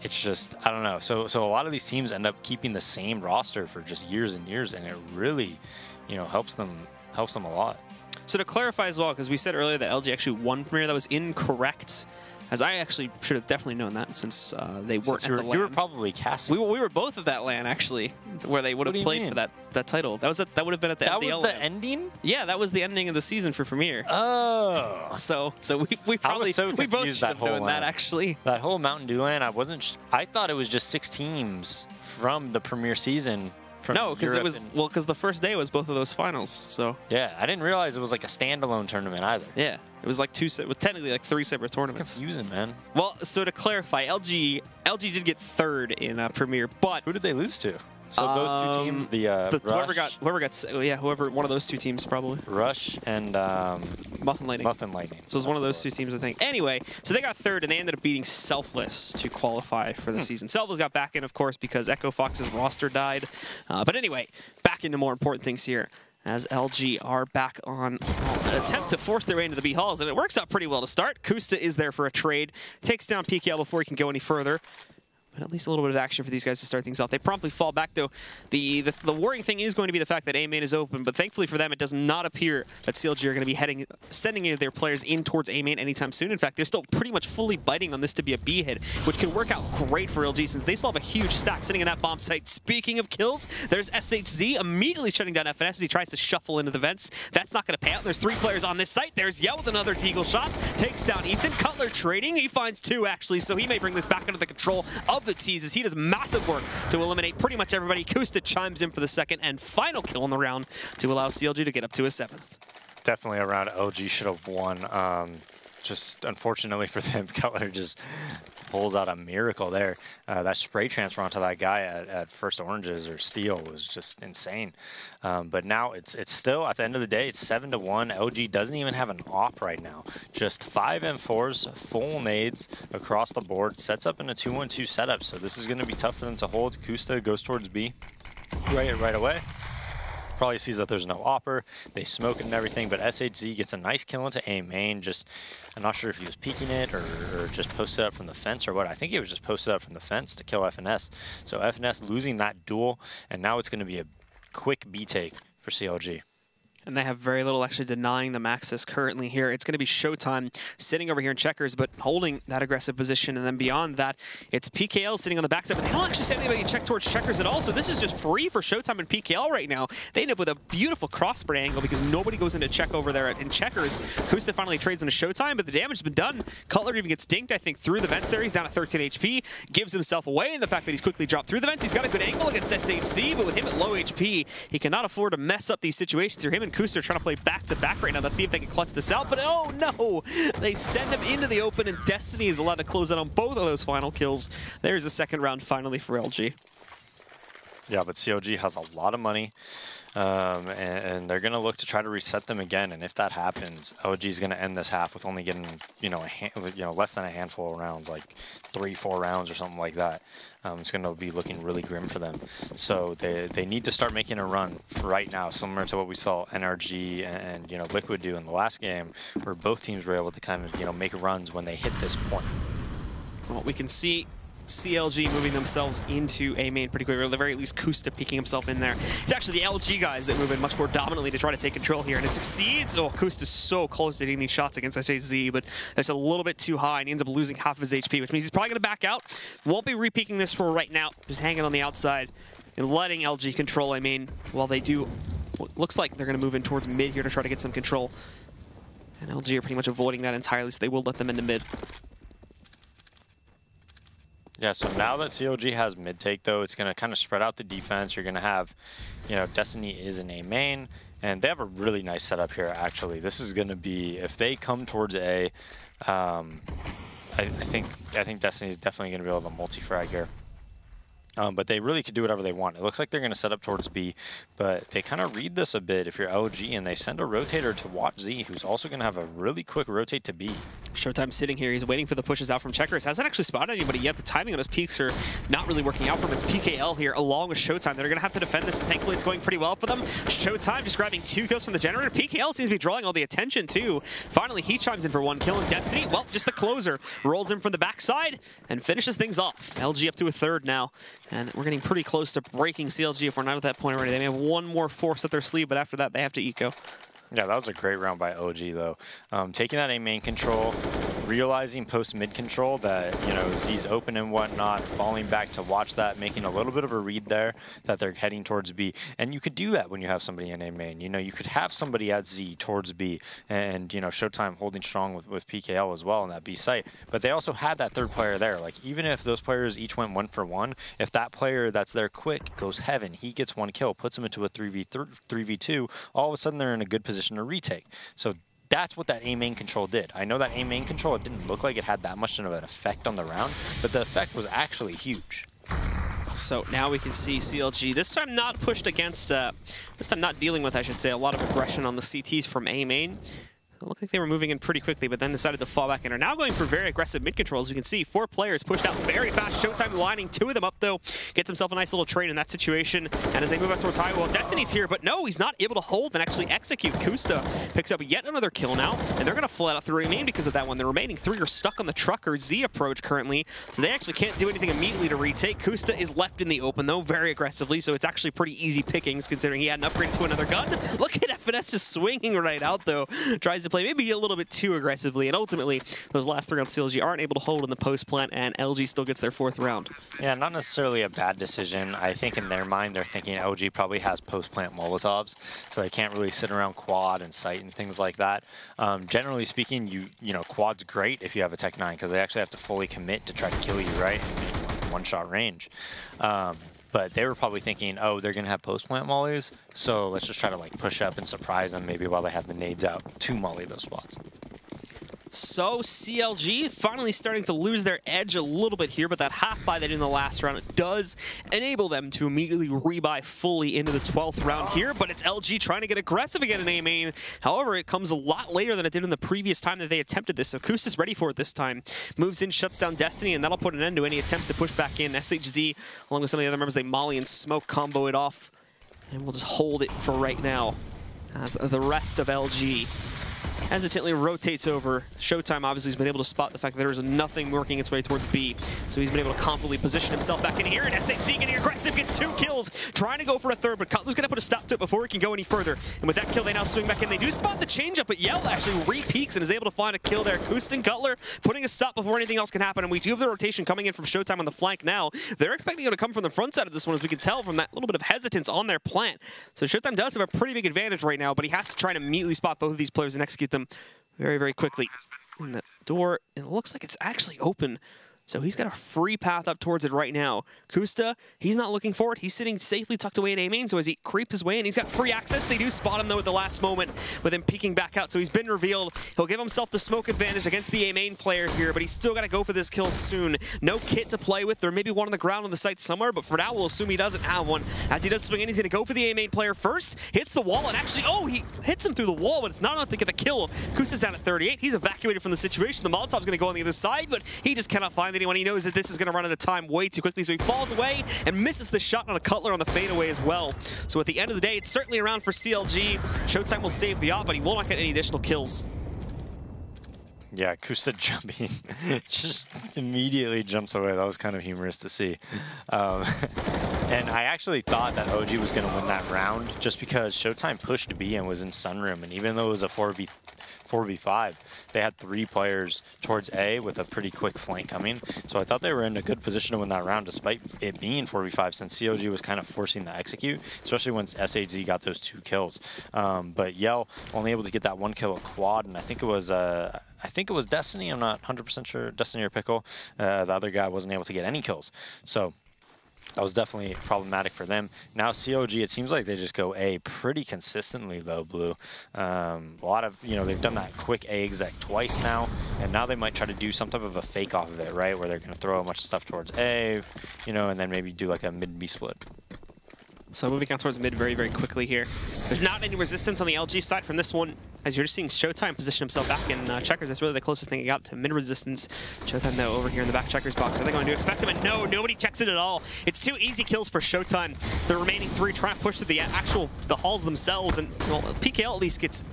S4: it's just, I don't know. So a lot of these teams end up keeping the same roster for just years and years, and it really, you know, helps them a lot.
S3: So to clarify as well, because we said earlier that LG actually won Premier, that was incorrect. As I actually should have definitely known that, since they weren't at the LAN.
S4: You were probably casting.
S3: We were both at that LAN, actually, where they would have played for that title. That would have been at the end of the LAN.
S4: That was the ending?
S3: Yeah, that was the ending of the season for Premier.
S4: Oh.
S3: So we probably, we both should have known that, actually.
S4: That whole Mountain Dew LAN, I thought it was just 6 teams from the Premier season.
S3: No, because it was, well, because the first day was both of those finals, so.
S4: Yeah, I didn't realize it was like a standalone tournament either.
S3: Yeah, it was like technically like 3 separate tournaments.
S4: It's confusing, man.
S3: Well, so to clarify, LG did get 3rd in Premier, but
S4: who did they lose to? So those 2 teams, Rush,
S3: whoever one of those 2 teams probably.
S4: Rush and
S3: Muffin Lightning.
S4: Muffin Lightning.
S3: So it was one of those 2 teams, I think. Anyway, so they got 3rd, and they ended up beating Selfless to qualify for the season. Selfless got back in, of course, because Echo Fox's roster died. But anyway, back into more important things here, as LG are back on an attempt to force their way into the B halls, and it works out pretty well to start. Kusta is there for a trade, takes down PKL before he can go any further. But at least a little bit of action for these guys to start things off. They promptly fall back, though. The worrying thing is going to be the fact that A main is open, but thankfully for them, it does not appear that CLG are going to be sending their players in towards A main anytime soon. In fact, they're still pretty much fully biting on this to be a B hit, which can work out great for LG since they still have a huge stack sitting in that bomb site. Speaking of kills, there's SHZ immediately shutting down FNS as he tries to shuffle into the vents. That's not going to pay out. There's 3 players on this site. There's Yell with another Deagle shot. Takes down Ethan. Cutler trading. He finds 2, actually, so he may bring this back under the control of the Tees as he does massive work to eliminate pretty much everybody. Kusta chimes in for the second and final kill in the round to allow CLG to get up to a 7th.
S4: Definitely a round LG should have won. Just unfortunately for them, Cutler just pulls out a miracle there. That spray transfer onto that guy at first oranges or steel was just insane. But now it's still, at the end of the day, it's 7-1. LG doesn't even have an op right now. Just 5 M4s, full nades across the board, sets up in a 2-1-2 setup. So this is going to be tough for them to hold. Kusta goes towards B right away. Probably sees that there's no opper. They smoke it and everything, but SHZ gets a nice kill into A main. Just, I'm not sure if he was peeking it or just posted up from the fence or what. I think he was just posted up from the fence to kill FNS. So FNS losing that duel, and now it's going to be a quick B take for CLG.
S3: And they have very little actually denying them access currently here. It's going to be Showtime sitting over here in checkers, but holding that aggressive position. And then beyond that, it's PKL sitting on the backside, but they don't actually send anybody to check towards checkers at all. So this is just free for Showtime and PKL right now. They end up with a beautiful crossbar angle because nobody goes into check over there in checkers. Kusta finally trades into Showtime, but the damage has been done. Cutler even gets dinked, I think, through the vents there. He's down at 13 HP, gives himself away, and the fact that he's quickly dropped through the vents. He's got a good angle against SHZ, but with him at low HP, he cannot afford to mess up these situations here. Him and Kusta are trying to play back-to-back right now. Let's see if they can clutch this out, but oh no! They send him into the open, and Destiny is allowed to close out on both of those final kills. There's a second round finally for LG.
S4: Yeah, but CLG has a lot of money, and they're going to look to try to reset them again. And if that happens, LG is going to end this half with only getting, less than a handful of rounds, like 3-4 rounds or something like that. It's going to be looking really grim for them. So they need to start making a run right now, similar to what we saw NRG and Liquid do in the last game, where both teams were able to kind of make runs when they hit this point.
S3: Well, we can see CLG moving themselves into A main pretty quickly, or at the very least Kusta peeking himself in there. It's actually the LG guys that move in much more dominantly to try to take control here, and it succeeds. Oh, Kusta's so close to hitting these shots against SHZ, but it's a little bit too high, and he ends up losing half of his HP, which means he's probably going to back out. Won't be re-peeking this for right now, just hanging on the outside and letting LG control A main while they do what looks like they're going to move in towards mid here to try to get some control. And LG are pretty much avoiding that entirely, so they will let them into mid.
S4: Yeah, so now that CLG has mid-take, though, it's going to kind of spread out the defense. You're going to have, Destiny is in A main, and they have a really nice setup here, actually. This is going to be, if they come towards A, I think Destiny is definitely going to be able to multi-frag here. But they really could do whatever they want. It looks like they're going to set up towards B, but they kind of read this a bit if you're LG, and they send a rotator to watch Z, who's also going to have a really quick rotate to B.
S3: Showtime sitting here. He's waiting for the pushes out from checkers. Hasn't actually spotted anybody yet. The timing on his peaks are not really working out for him. It's PKL here along with Showtime. They're going to have to defend this, and thankfully it's going pretty well for them. Showtime just grabbing 2 kills from the generator. PKL seems to be drawing all the attention too. Finally, he chimes in for 1 kill, and Destiny, well, just the closer, rolls in from the backside and finishes things off. LG up to a 3rd now, and we're getting pretty close to breaking CLG if we're not at that point already. They may have one more force up their sleeve, but after that, they have to eco.
S4: Yeah, that was a great round by OG, though. Taking that A main control, realizing post-mid control that, Z's open and whatnot, falling back to watch that, making a little bit of a read there that they're heading towards B. And you could do that when you have somebody in A main. You could have somebody at Z towards B and, Showtime holding strong with PKL as well on that B site. But they also had that 3rd player there. Like, even if those players each went 1 for 1, if that player that's there quick goes heaven, he gets 1 kill, puts him into a 3v2, all of a sudden they're in a good position to retake. So that's what that A main control did. I know that A main control, it didn't look like it had that much of an effect on the round, but the effect was actually huge.
S3: So now we can see CLG, this time not pushed against, this time not dealing with, I should say, a lot of aggression on the CTs from A main. It looked like they were moving in pretty quickly, but then decided to fall back in. Are now going for very aggressive mid control. As we can see, 4 players pushed out very fast. Showtime lining 2 of them up, though. Gets himself a nice little trade in that situation. And as they move up towards high, well, Destiny's here, but no, he's not able to hold and actually execute. Kusta picks up yet another kill now, and they're going to flat out through remain because of that one. The remaining 3 are stuck on the trucker Z approach currently, so they actually can't do anything immediately to retake. Kusta is left in the open, though, very aggressively, so it's actually pretty easy pickings considering he had an upgrade to another gun. Look at FNS just swinging right out, though. Tries to play maybe a little bit too aggressively, and ultimately those last 3 on CLG aren't able to hold in the post plant, and LG still gets their 4th round. Yeah, not necessarily a bad decision. I think in their mind they're thinking LG probably has post plant Molotovs, so they can't really sit around quad and sight and things like that. Generally speaking, you know, quad's great if you have a Tech 9 because they actually have to fully commit to try to kill you, right? One-shot range. But they were probably thinking, oh, they're going to have post-plant mollies, so let's just try to like push up and surprise them maybe while they have the nades out to molly those spots. So CLG finally starting to lose their edge a little bit here, but that half buy they did in the last round does enable them to immediately rebuy fully into the 12th round here, but it's LG trying to get aggressive again in A main. However, it comes a lot later than it did in the previous time that they attempted this, so Kusta's ready for it this time. Moves in, shuts down Destiny, and that'll put an end to any attempts to push back in. SHZ, along with some of the other members, they molly and smoke combo it off, and we'll just hold it for right now as the rest of LG hesitantly rotates over. Showtime obviously has been able to spot the fact that there's nothing working its way towards B, so he's been able to confidently position himself back in here, and SHZ getting aggressive, gets 2 kills, trying to go for a 3rd, but Cutler's going to put a stop to it before he can go any further. And with that kill, they now swing back in. They do spot the changeup, but Yell actually re-peaks and is able to find a kill there. Kusta and Cutler putting a stop before anything else can happen, and we do have the rotation coming in from Showtime on the flank now. They're expecting it to come from the front side of this one, as we can tell from that little bit of hesitance on their plant. So Showtime does have a pretty big advantage right now, but he has to try and immediately spot both of these players and execute them very, very quickly. And the door, it looks like it's actually open. So he's got a free path up towards it right now. Kusta, he's not looking for it. He's sitting safely tucked away in A main, so as he creeps his way in, he's got free access. They do spot him, though, at the last moment with him peeking back out, so he's been revealed. He'll give himself the smoke advantage against the A main player here, but he's still got to go for this kill soon. No kit to play with. There may be one on the ground on the site somewhere, but for now, we'll assume he doesn't have one. As he does swing in, he's going to go for the A main player first. Hits the wall, and actually, oh, he hits him through the wall, but it's not enough to get the kill. Kusta's down at 38. He's evacuated from the situation. The Molotov's going to go on the other side, but he just cannot find anyone. He knows that this is going to run out of time way too quickly, so he falls away and misses the shot on a Cutler on the fadeaway as well. So at the end of the day, it's certainly a round for CLG. Showtime will save the op, but he will not get any additional kills. Yeah, Kusta jumping just immediately jumps away. That was kind of humorous to see. And I actually thought that OG was going to win that round just because Showtime pushed B and was in Sunroom, and even though it was a 4v5, they had 3 players towards A with a pretty quick flank coming. So I thought they were in a good position to win that round despite it being 4v5, since CLG was kind of forcing the execute, especially once SHZ got those 2 kills. But Yell only able to get that 1 kill at quad, and I think it was Destiny. I'm not 100% sure. Destiny or Pickle. The other guy wasn't able to get any kills. So that was definitely problematic for them. Now CLG, it seems like they just go A pretty consistently though, Blue. A lot of, they've done that quick A exec twice now, and now they might try to do some type of a fake off of it, right? Where they're going to throw a bunch of stuff towards A, and then maybe do like a mid-B split. So moving on towards mid very, very quickly here. There's not any resistance on the LG side from this one, as you're just seeing Showtime position himself back in checkers. That's really the closest thing he got to mid resistance. Showtime, though, over here in the back checkers box. Are they going to expect him? And no, nobody checks it at all. It's 2 easy kills for Showtime. The remaining 3 trying to push to the halls themselves, and well, PKL at least gets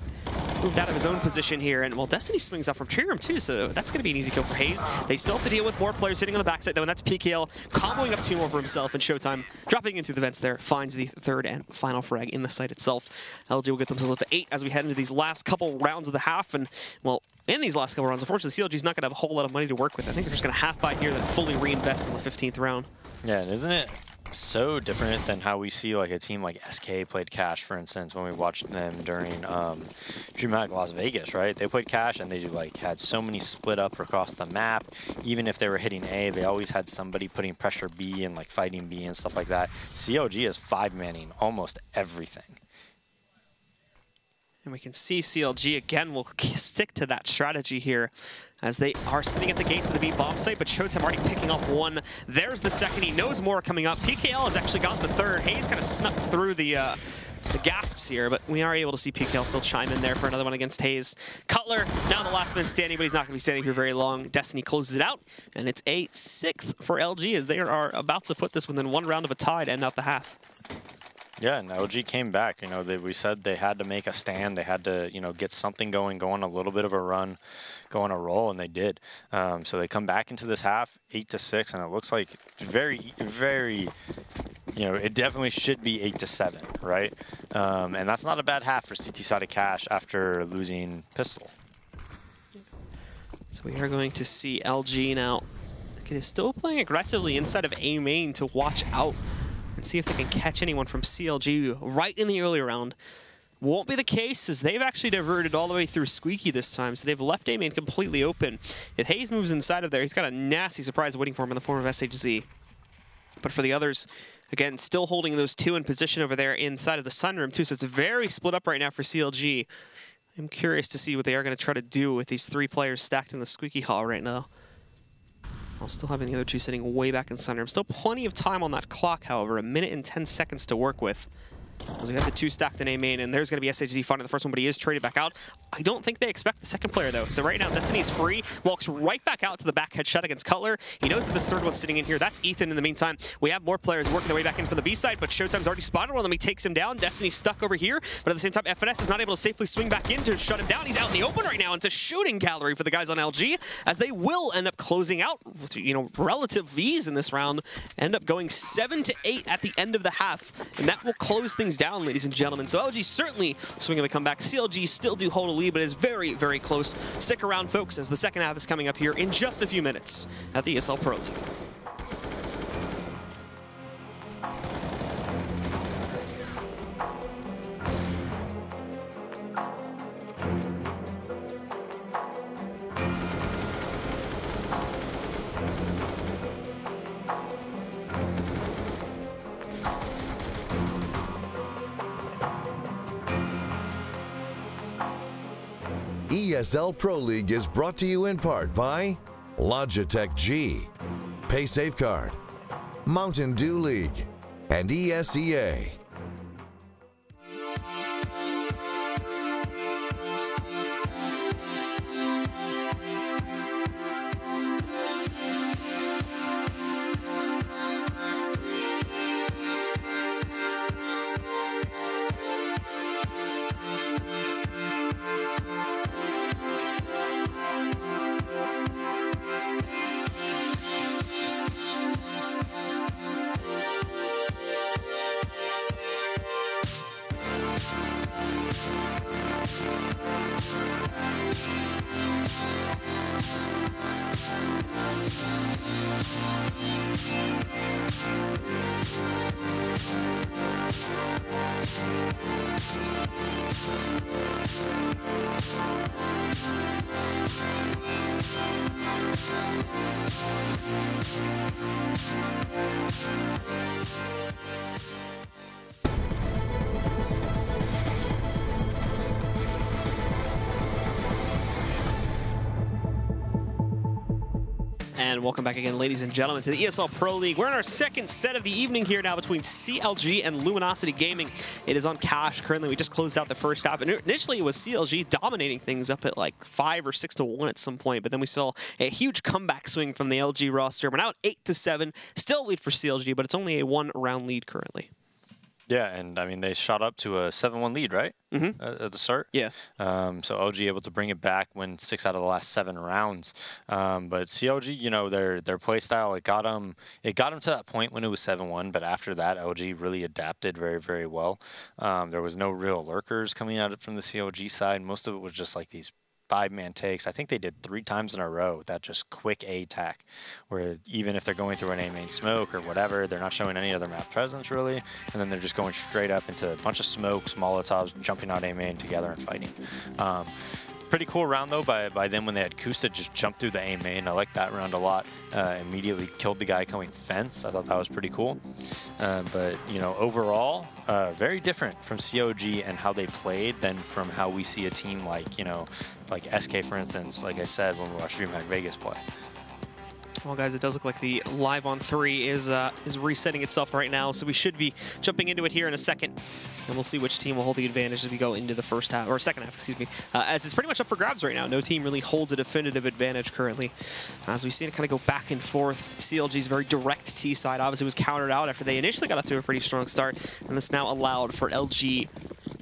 S3: moved out of his own position here, and well, Destiny swings out from tree room too, so that's going to be an easy kill for Hayes. They still have to deal with more players sitting on the backside though, and that's PKL comboing up 2 more for himself, and Showtime dropping in through the vents there finds the 3rd and final frag in the site itself. LG will get themselves up to 8 as we head into these last couple rounds of the half, and well, in these last couple rounds, unfortunately, CLG's not going to have a whole lot of money to work with. I think they're just going to half buy here, then fully reinvest in the 15th round. Yeah, and isn't it so different than how we see like a team like SK played Cash, for instance, when we watched them during DreamHack Las Vegas, right? They played Cash and they had so many split up across the map. Even if they were hitting A, they always had somebody putting pressure B and like fighting B and stuff like that. CLG is 5-manning almost everything. And we can see CLG again will stick to that strategy here, as they are sitting at the gates of the B bomb site, but Showtime already picking off 1. There's the 2nd. He knows more coming up. PKL has actually gotten the 3rd. Hayes kind of snuck through the the gasps here, but we are able to see PKL still chime in there for another one against Hayes. Cutler, now the last man standing, but he's not going to be standing here very long. Destiny closes it out, and it's a 6th for LG as they are about to put this within 1 round of a tie to end out the half.
S4: Yeah, and LG came back. You know, we said they had to make a stand. They had to, you know, get something going, go on a little bit of a run, go on a roll, and they did. So they come back into this half, 8-6, and it looks like very, very, you know, it definitely should be 8-7, right? And that's not a bad half for CT Sided Cash after losing Pistol.
S3: So we are going to see LG now. Is still playing aggressively inside of A main to watch out and see if they can catch anyone from CLG right in the early round. Won't be the case, as they've actually diverted all the way through Squeaky this time, so they've left A main completely open. If Hayes moves inside of there, he's got a nasty surprise waiting for him in the form of SHZ. But for the others, again, still holding those 2 in position over there inside of the Sunroom too, so it's very split up right now for CLG. I'm curious to see what they are going to try to do with these 3 players stacked in the Squeaky Hall right now. While still having the other 2 sitting way back in Sunroom. Still plenty of time on that clock, however, 1 minute and 10 seconds to work with. As we have the 2 stacked in A main, and there's going to be SHZ finding the first one, but he is traded back out. I don't think they expect the second player, though. So right now, Destiny's free, walks right back out to the back headshot against Cutler. He knows that this 3rd one's sitting in here. That's Ethan in the meantime. We have more players working their way back in from the B side, but Showtime's already spotted one of them. He takes him down. Destiny's stuck over here, but at the same time, FNS is not able to safely swing back in to shut him down. He's out in the open right now. It's a shooting gallery for the guys on LG, as they will end up closing out, you know, relative ease in this round, end up going 7-8 at the end of the half, and that will close things down, ladies and gentlemen. So LG certainly swinging the comeback. CLG still do hold a lead, but is very, very close. Stick around, folks, as the second half is coming up here in just a few minutes at the ESL Pro League.
S5: ESL Pro League is brought to you in part by Logitech G, Pay Safeguard, Mountain Dew League, and ESEA.
S3: And welcome back again, ladies and gentlemen, to the ESL Pro League. We're in our second set of the evening here now between CLG and Luminosity Gaming. It is on Cash currently. We just closed out the first half. And initially, it was CLG dominating things up at like 5 or 6-1 at some point. But then we saw a huge comeback swing from the LG roster. We're now at 8-7. Still a lead for CLG, but it's only a 1-round lead currently.
S4: Yeah, and I mean, they shot up to a 7-1 lead, right?
S3: Mm-hmm.
S4: At the start.
S3: Yeah.
S4: So LG able to bring it back, win 6 out of the last 7 rounds. But CLG, you know, their play style, it got them to that point when it was 7-1. But after that, LG really adapted very, very well. There was no real lurkers coming out from the CLG side. Most of it was just like these 5-man takes. I think they did 3 times in a row that just quick A attack, where even if they're going through an A main smoke or whatever, they're not showing any other map presence really, and then they're just going straight up into a bunch of smokes, Molotovs, jumping out A main together and fighting. Pretty cool round though by them when they had Kusta just jump through the A main. I like that round a lot. Immediately killed the guy coming fence. I thought that was pretty cool. But you know, overall, very different from COG and how they played than from how we see a team like, you know, like SK for instance, like I said when we watched DreamHack Vegas play.
S3: Well, guys, it does look like the live on 3 is resetting itself right now, so we should be jumping into it here in a second, and we'll see which team will hold the advantage as we go into the first half, or second half, excuse me, as it's pretty much up for grabs right now. No team really holds a definitive advantage currently. As we've seen it kind of go back and forth, CLG's very direct T side obviously was countered out after they initially got off to a pretty strong start, and this now allowed for LG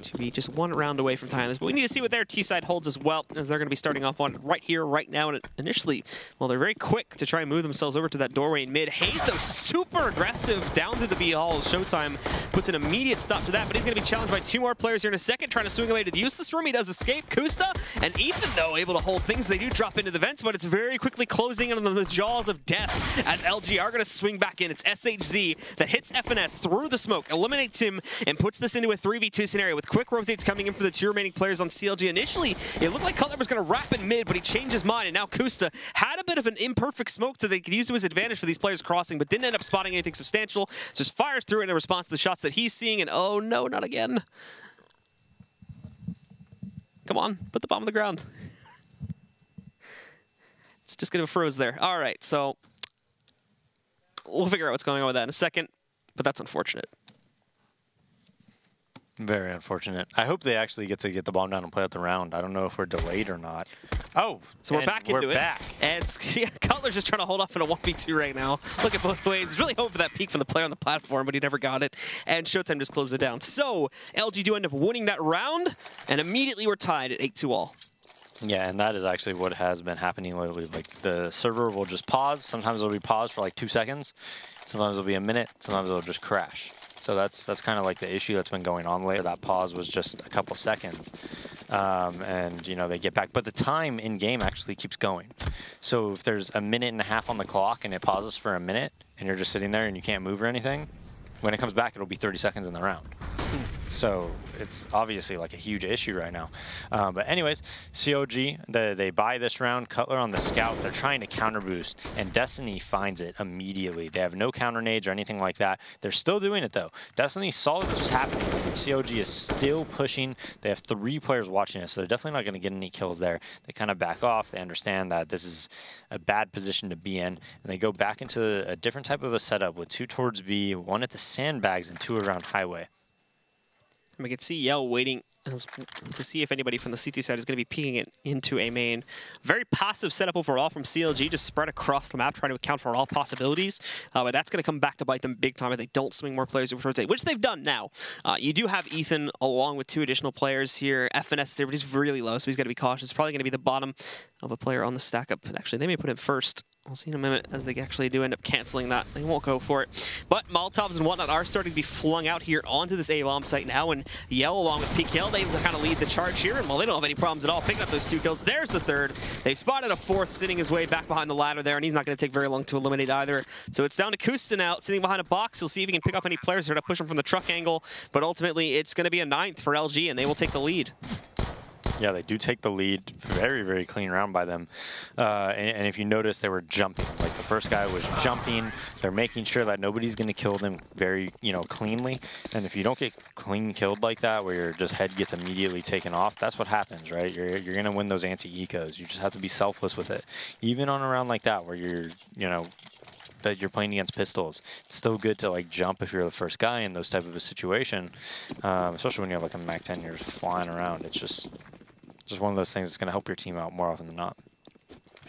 S3: to be just one round away from tying this. But we need to see what their T side holds as well, as they're going to be starting off on right here, right now. And initially, well, they're very quick to try and move themselves over to that doorway in mid. Hayes, though, super aggressive down through the B hall. Showtime puts an immediate stop to that, but he's going to be challenged by 2 more players here in a second, trying to swing away to the useless room. He does escape. Kusta and Ethan, though, able to hold things. They do drop into the vents, but it's very quickly closing in on the jaws of death as LG are going to swing back in. It's SHZ that hits FNS through the smoke, eliminates him, and puts this into a 3v2 scenario with quick rotates coming in for the 2 remaining players on CLG. Initially, it looked like Cutler was going to wrap in mid, but he changed his mind, and now Kusta had a bit of an imperfect smoke so they could use to his advantage for these players crossing, but didn't end up spotting anything substantial. Just fires through in response to the shots that he's seeing, and oh no, not again. Come on, put the bomb on the ground. It's just going to froze there. All right, so we'll figure out what's going on with that in a second, but that's unfortunate.
S4: Very unfortunate. I hope they actually get to get the bomb down and play out the round. I don't know if we're delayed or not. Oh,
S3: so we're back into it.
S4: Back.
S3: And yeah, Cutler's just trying to hold off in a 1v2 right now. Look at both ways. He's really hoping for that peek from the player on the platform, but he never got it. And Showtime just closed it down. So LG do end up winning that round, and immediately we're tied at 8-2 all.
S4: Yeah, and that is actually what has been happening lately. Like, the server will just pause. Sometimes it'll be paused for like 2 seconds. Sometimes it'll be a minute. Sometimes it'll just crash. So that's kind of like the issue that's been going on lately. That pause was just a couple seconds, and you know they get back. But the time in game actually keeps going. So if there's a minute and a half on the clock and it pauses for a minute, and you're just sitting there and you can't move or anything, when it comes back, it'll be 30 seconds in the round. So it's obviously like a huge issue right now. But anyways, COG, they buy this round. Cutler on the scout. They're trying to counter boost, and Destiny finds it immediately. They have no counter nades or anything like that. They're still doing it though. Destiny saw this was happening. COG is still pushing. They have 3 players watching it, so they're definitely not going to get any kills there. They kind of back off. They understand that this is a bad position to be in, and they go back into a different type of a setup with 2 towards B, 1 at the sandbags, and 2 around highway.
S3: We can see Yell waiting to see if anybody from the CT side is going to be peeking it into a main. Very passive setup overall from CLG, just spread across the map, trying to account for all possibilities. But that's going to come back to bite them big time if they don't swing more players over towards A, which they've done now. You do have Ethan along with 2 additional players here. FNS there, but he's really low, so he's got to be cautious. Probably going to be the bottom of a player on the stack up. But actually, they may put him first. We'll see in a minute as they actually do end up canceling that. They won't go for it. But Molotovs and whatnot are starting to be flung out here onto this A-bomb site now, and Yell along with PKL, they kind of lead the charge here, and while they don't have any problems at all picking up those 2 kills, there's the 3rd. They spotted a 4th sitting his way back behind the ladder there, and he's not going to take very long to eliminate either. So it's down to Kusta now, sitting behind a box. He'll see if he can pick up any players here to push him from the truck angle, but ultimately it's going to be a 9th for LG, and they will take the lead.
S4: Yeah, they do take the lead. Very, very clean round by them. And if you notice, they were jumping. Like, the first guy was jumping. They're making sure that nobody's going to kill them very, cleanly. And if you don't get clean killed like that, where your just head gets immediately taken off, that's what happens, right? You're going to win those anti-ecos. You just have to be selfless with it. Even on a round like that, where you're, that you're playing against pistols, it's still good to like jump if you're the first guy in those type of a situation, especially when you have like a MAC-10 you're just flying around. It's just one of those things that's going to help your team out more often than not.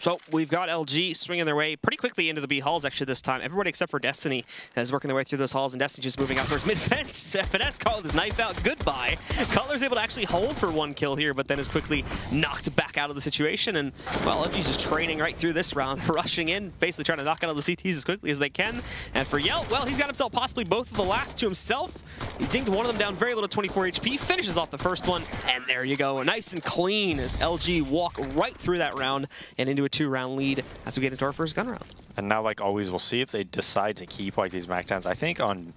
S3: So we've got LG swinging their way pretty quickly into the B halls actually this time. Everybody except for Destiny is working their way through those halls, and Destiny just moving out towards mid-fence. FNS called his knife out. Goodbye. Cutler's able to actually hold for 1 kill here, but then is quickly knocked back out of the situation. And, well, LG's just training right through this round, rushing in, basically trying to knock out all the CTs as quickly as they can. And for Yell, well, he's got himself possibly both of the last to himself. He's dinged one of them down very little, 24 HP, finishes off the first one, and there you go. Nice and clean as LG walk right through that round and into a 2-round lead as we get into our first gun round.
S4: And now, like always, we'll see if they decide to keep like these MAC-10s. I think on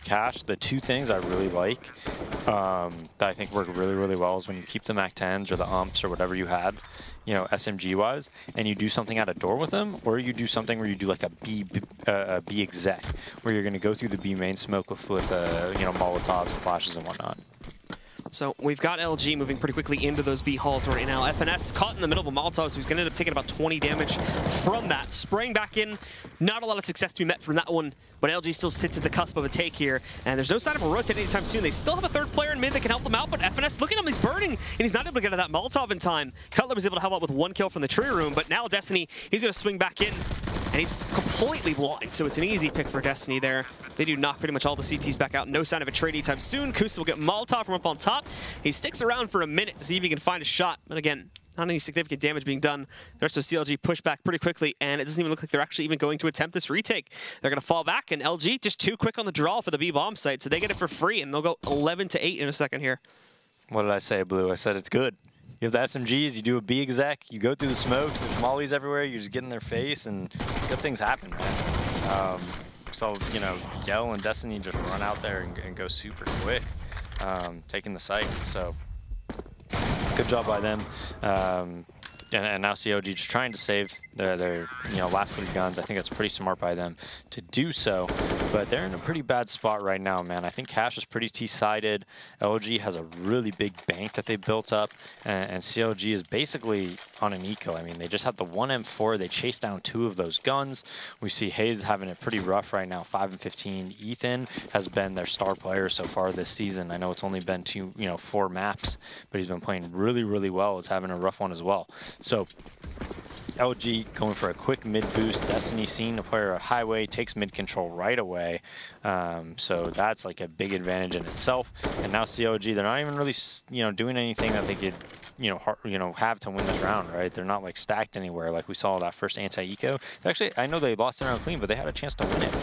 S4: Cash, the 2 things I really like that I think work really, really well is when you keep the MAC-10s or the umps or whatever you had, SMG-wise, and you do something at a door with them, or you do something where you do like a B exec, where you're going to go through the B main smoke with Molotovs and flashes and whatnot.
S3: So we've got LG moving pretty quickly into those B halls right now. FNS caught in the middle of a Molotov, so he's going to end up taking about 20 damage from that. Spraying back in, not a lot of success to be met from that one, but LG still sits at the cusp of a take here, and there's no sign of a rotate anytime soon. They still have a third player in mid that can help them out, but FNS, look at him, he's burning, and he's not able to get to that Molotov in time. Cutler was able to help out with 1 kill from the tree room, but now Destiny, he's going to swing back in, and he's completely blind, so it's an easy pick for Destiny there. They do knock pretty much all the CTs back out. No sign of a trade anytime soon. Kusta will get Molotov from up on top. He sticks around for a minute to see if he can find a shot. But again, not any significant damage being done. The rest of CLG push back pretty quickly, and it doesn't even look like they're actually even going to attempt this retake. They're going to fall back, and LG just too quick on the draw for the B-bomb site, so they get it for free, and they'll go 11-8 in a second here.
S4: What did I say, Blue? I said it's good. You have the SMGs, you do a B exec, you go through the smokes, there's mollies everywhere, you just get in their face, and good things happen, man. So, you know, Yell and Destiny just run out there and go super quick, taking the site. So, good job by them. And now CLG just trying to save their last 3 guns. I think that's pretty smart by them to do so. But they're in a pretty bad spot right now, man. I think Cash is pretty T-sided. LG has a really big bank that they built up. And CLG is basically on an eco. I mean, they just had the 1 M4. They chased down 2 of those guns. We see Hayes having it pretty rough right now, 5-15. Ethan has been their star player so far this season. I know it's only been 4 maps, but he's been playing really, really well. It's having a rough one as well. So LG going for a quick mid boost. Destiny seeing the player at highway, takes mid control right away. So that's like a big advantage in itself. And now CLG, they're not even really doing anything that they could have to win this round, right? They're not like stacked anywhere like we saw that first anti-eco. Actually, I know they lost the round clean, but they had a chance to win it.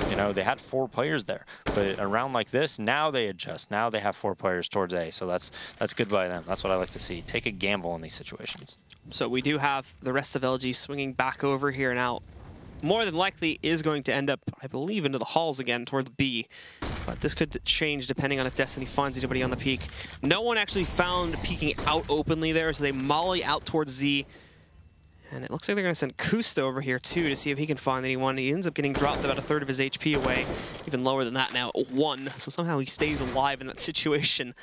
S4: You know, they had 4 players there, but a round like this, now they adjust. Now they have 4 players towards A, so that's good by them. That's what I like to see. Take a gamble in these situations.
S3: So we do have the rest of LG swinging back over here now. More than likely is going to end up, I believe, into the halls again towards B. But this could change depending on if Destiny finds anybody on the peak. No one actually found peeking out openly there, so they molly out towards Z. And it looks like they're going to send Kusta over here, too, to see if he can find anyone. He ends up getting dropped about 1/3 of his HP away. Even lower than that now, 1. So somehow he stays alive in that situation.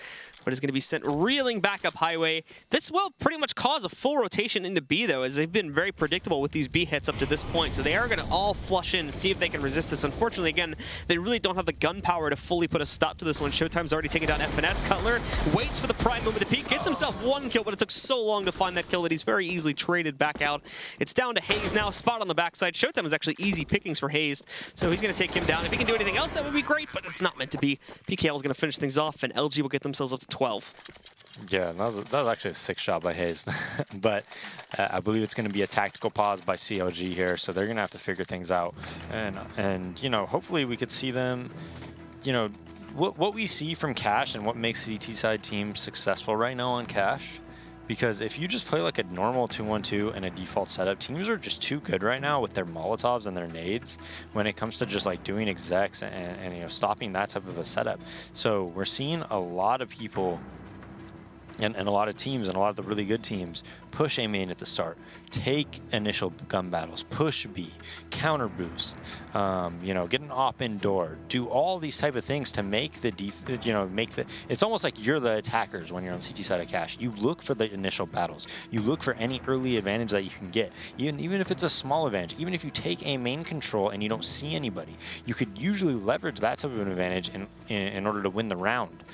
S3: But is going to be sent reeling back up highway. This will pretty much cause a full rotation into B, though, as they've been very predictable with these B hits up to this point. So they are going to all flush in and see if they can resist this. Unfortunately, again, they really don't have the gun power to fully put a stop to this one. Showtime's already taken down FNS. Cutler waits for the prime moment to peak, gets himself 1 kill, but it took so long to find that kill that he's very easily traded back out. It's down to Hayes now, spot on the backside. Showtime was actually easy pickings for Hayes, so he's going to take him down. If he can do anything else, that would be great, but it's not meant to be. PKL is going to finish things off, and LG will get themselves up to 12.
S4: Yeah, that was actually a sick shot by Hayes. But I believe it's going to be a tactical pause by CLG here, so they're going to have to figure things out. And hopefully we could see them, what we see from Cash and what makes the T-side team successful right now on Cash. Because if you just play like a normal 2-1-2 and a default setup, teams are just too good right now with their Molotovs and their nades when it comes to just like doing execs and stopping that type of a setup. So we're seeing a lot of people and a lot of teams and a lot of the really good teams push A main at the start, take initial gun battles, push B, counter boost, get an op indoor, do all these type of things to make the it's almost like you're the attackers when you're on CT side of Cash. You look for the initial battles. You look for any early advantage that you can get, even if it's a small advantage. Even if you take A main control and you don't see anybody, you could usually leverage that type of an advantage in order to win the round.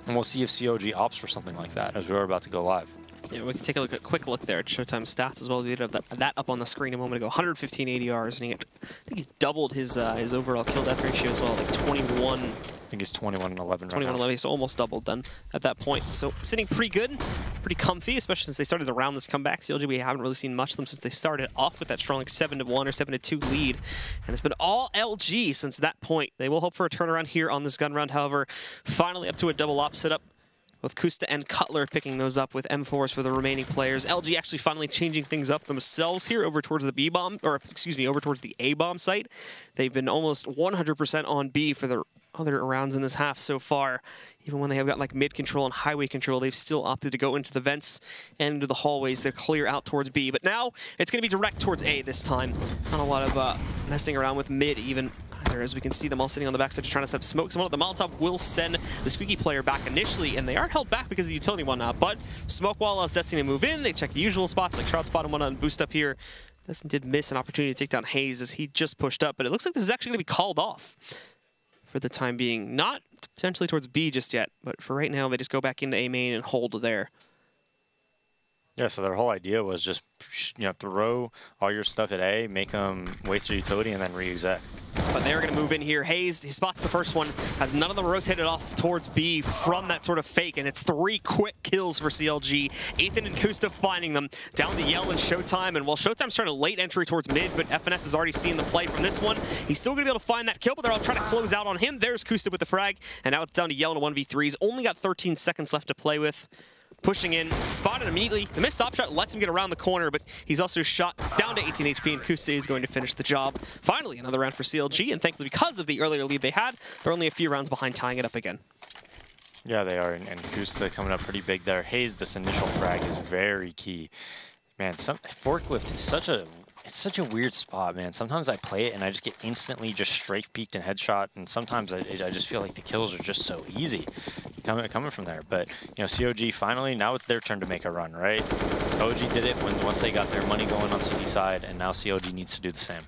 S4: And we'll see if CLG opts for something like that as we're about to go live.
S3: Yeah, we can take a quick look there at Showtime stats as well. We did have that up on the screen a moment ago. 115 ADRs, and I think he's doubled his overall kill death ratio as well, like 21.
S4: I think he's 21-11 right now.
S3: 21-11, so almost doubled then at that point. So sitting pretty good, pretty comfy, especially since they started to round this comeback. CLG, we haven't really seen much of them since they started off with that strong 7-1 or 7-2 lead. And it's been all LG since that point. They will hope for a turnaround here on this gun round, however. Finally up to a double op setup, with Kusta and Cutler picking those up with M4s for the remaining players. LG actually finally changing things up themselves here over towards the B-bomb, or excuse me, over towards the A-bomb site. They've been almost 100% on B for the other rounds in this half so far. Even when they have got like mid control and highway control, they've still opted to go into the vents and into the hallways. They're clear out towards B, but now it's going to be direct towards A this time. Not a lot of messing around with mid even. there, as we can see them all sitting on the backside trying to set up smoke. Someone at the Molotov will send the Squeaky player back initially, and they are held back because of the utility one now. But smoke wall allows Destiny to move in. They check the usual spots like shroud spot and one on boost up here. Destiny did miss an opportunity to take down Hayes as he just pushed up, but it looks like this is actually going to be called off for the time being. Not potentially towards B just yet, but for right now, they just go back into A main and hold there.
S4: Yeah, so their whole idea was just, throw all your stuff at A, make them waste their utility, and then reuse that.
S3: But they're going to move in here. Hayes, he spots the first one, has none of them rotated off towards B from that sort of fake, and it's 3 quick kills for CLG. Ethan and Kusta finding them down to Yell and Showtime, and while Showtime's trying to late entry towards mid, but FNS has already seen the play from this one. He's still going to be able to find that kill, but they're all trying to close out on him. There's Kusta with the frag, and now it's down to Yell in a 1v3s. Only got 13 seconds left to play with. Pushing in, spotted immediately. The missed stop shot lets him get around the corner, but he's also shot down to 18 HP, and Kusta is going to finish the job. Finally, another round for CLG, and thankfully, because of the earlier lead they had, they're only a few rounds behind tying it up again.
S4: Yeah, they are, and Kusta coming up pretty big there. Hayes, this initial frag is very key. Man, forklift is such a weird spot, man. Sometimes I play it and I just get instantly just strafe peeked and headshot, and sometimes I just feel like the kills are just so easy coming from there. But COG finally, now it's their turn to make a run, right? OG did it once they got their money going on CT side, and now COG needs to do the same.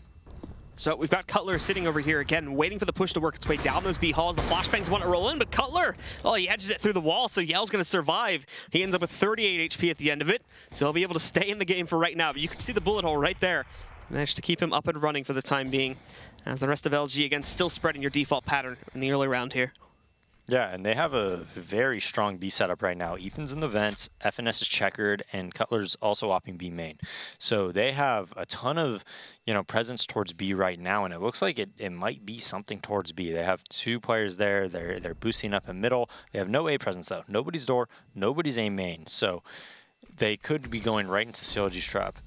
S3: So we've got Cutler sitting over here again, waiting for the push to work its way down those B halls. The flashbangs want to roll in, but Cutler, well, he edges it through the wall, so Yell's going to survive. He ends up with 38 HP at the end of it, so he'll be able to stay in the game for right now. But you can see the bullet hole right there. Managed to keep him up and running for the time being, as the rest of LG, again, still spreading your default pattern in the early round here.
S4: Yeah, and they have a very strong B setup right now. Ethan's in the vents, FNS is checkered, and Cutler's also opping B main. So they have a ton of, presence towards B right now, and it looks like it might be something towards B. They have 2 players there. They're boosting up in middle. They have no A presence, though. Nobody's door, nobody's A main. So they could be going right into CLG's trap.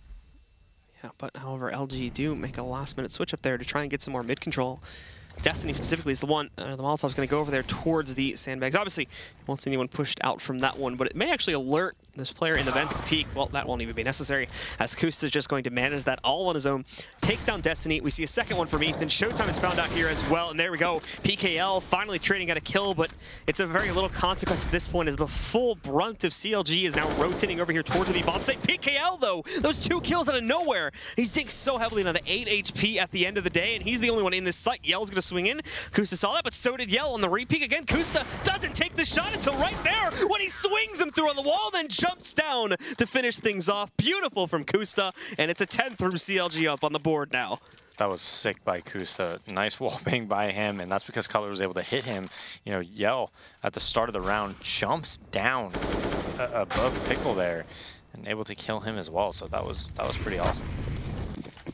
S3: Yeah, but however, LG do make a last-minute switch up there to try and get some more mid-control. Destiny specifically is the one, the Molotov's going to go over there towards the sandbags. Obviously, you won't see anyone pushed out from that one, but it may actually alert this player in the vents to peek. Well, that won't even be necessary, as Kusta is just going to manage that all on his own. Takes down Destiny. We see a second one from Ethan. Showtime is found out here as well, and there we go. PKL finally trading out a kill, but it's a very little consequence at this point, as the full brunt of CLG is now rotating over here towards the bomb site. PKL, though, those 2 kills out of nowhere. He's digged so heavily down to 8 HP at the end of the day, and he's the only one in this site. Yell's going to swing in. Kusta saw that, but so did Yell on the repeat again. Kusta doesn't take the shot until right there when he swings him through on the wall, then jumps down to finish things off. Beautiful from Kusta, and it's a 10 through CLG up on the board now.
S4: That was sick by Kusta. Nice wall bang by him, and that's because Cutler was able to hit him. Yell at the start of the round jumps down above Pickle there and able to kill him as well. So that was pretty awesome.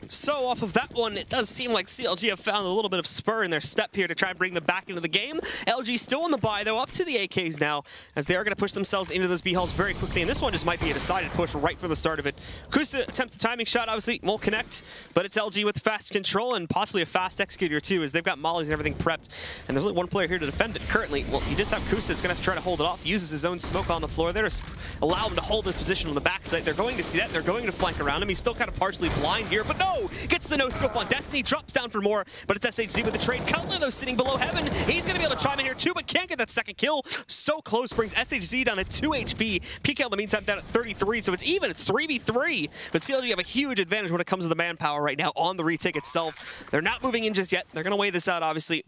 S3: So off of that one, it does seem like CLG have found a little bit of spur in their step here to try and bring them back into the game. LG still on the buy, though, up to the AKs now, as they are going to push themselves into those B halls very quickly, and this one just might be a decided push right for the start of it. Kusta attempts the timing shot, obviously won't connect, but it's LG with fast control and possibly a fast executor too, as they've got mollies and everything prepped, and there's only one player here to defend it currently. Well, you just have Kusta that's going to have to try to hold it off, uses his own smoke on the floor there to allow him to hold his position on the backside. They're going to see that, they're going to flank around him. He's still kind of partially blind here, but no! Gets the no-scope on Destiny, drops down for more, but it's SHZ with the trade. Cutler, though, sitting below Heaven. He's going to be able to chime in here too, but can't get that second kill. So close, brings SHZ down at 2 HP. PK in the meantime down at 33, so it's even. It's 3v3, but CLG have a huge advantage when it comes to the manpower right now on the retake itself. They're not moving in just yet. They're going to weigh this out, obviously.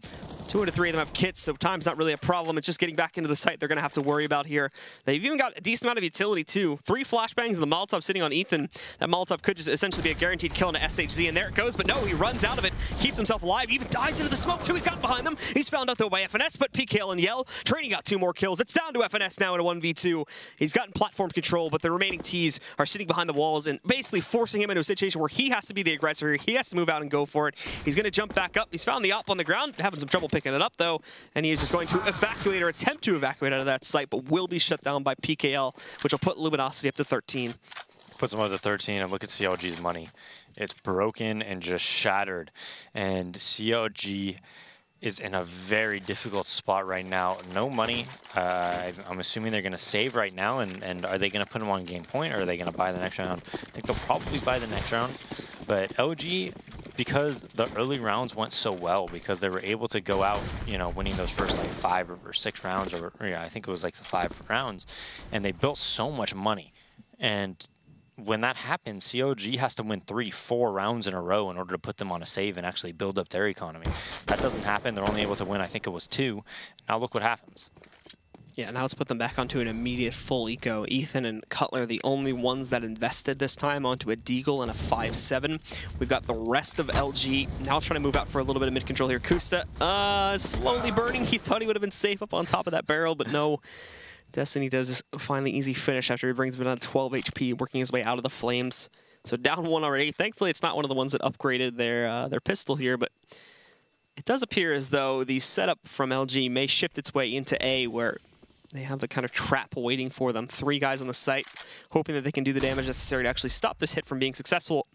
S3: 2 out of 3 of them have kits, so time's not really a problem. It's just getting back into the site they're going to have to worry about here. They've even got a decent amount of utility, too. 3 flashbangs and the Molotov sitting on Ethan. That Molotov could just essentially be a guaranteed kill into SHZ, and there it goes, but no, he runs out of it, keeps himself alive, even dives into the smoke, too. He's got behind them. He's found out, though, by FNS, but PKL and Yell trading out 2 more kills. It's down to FNS now in a 1v2. He's gotten platform control, but the remaining Ts are sitting behind the walls and basically forcing him into a situation where he has to be the aggressor here. He has to move out and go for it. He's going to jump back up. He's found the op on the ground, having some trouble picking it up, though. And he is just going to evacuate or attempt to evacuate out of that site, but will be shut down by PKL, which will put Luminosity up to 13.
S4: Puts them up to 13, and look at CLG's money. It's broken and just shattered. And CLG is in a very difficult spot right now. No money. I'm assuming they're going to save right now, and are they going to put them on game point, or are they going to buy the next round? I think they'll probably buy the next round. But LG because the early rounds went so well, because they were able to go out, you know, winning those first like 5 or 6 rounds, or yeah, I think it was like the 5 rounds, and they built so much money. And when that happens, CLG has to win 3-4 rounds in a row in order to put them on a save and actually build up their economy. That doesn't happen. They're only able to win, I think it was 2. Now look what happens.
S3: Yeah, now let's put them back onto an immediate full eco. Ethan and Cutler, the only ones that invested this time onto a Deagle and a 5-7. We've got the rest of LG now trying to move out for a little bit of mid-control here. Kusta, slowly burning. He thought he would have been safe up on top of that barrel, but no. Destiny does just finally easy finish after he brings him down 12 HP, working his way out of the flames. So down 1 already. Thankfully, it's not one of the ones that upgraded their pistol here, but it does appear as though the setup from LG may shift its way into A, where they have the kind of trap waiting for them. 3 guys on the site, hoping that they can do the damage necessary to actually stop this hit from being successful.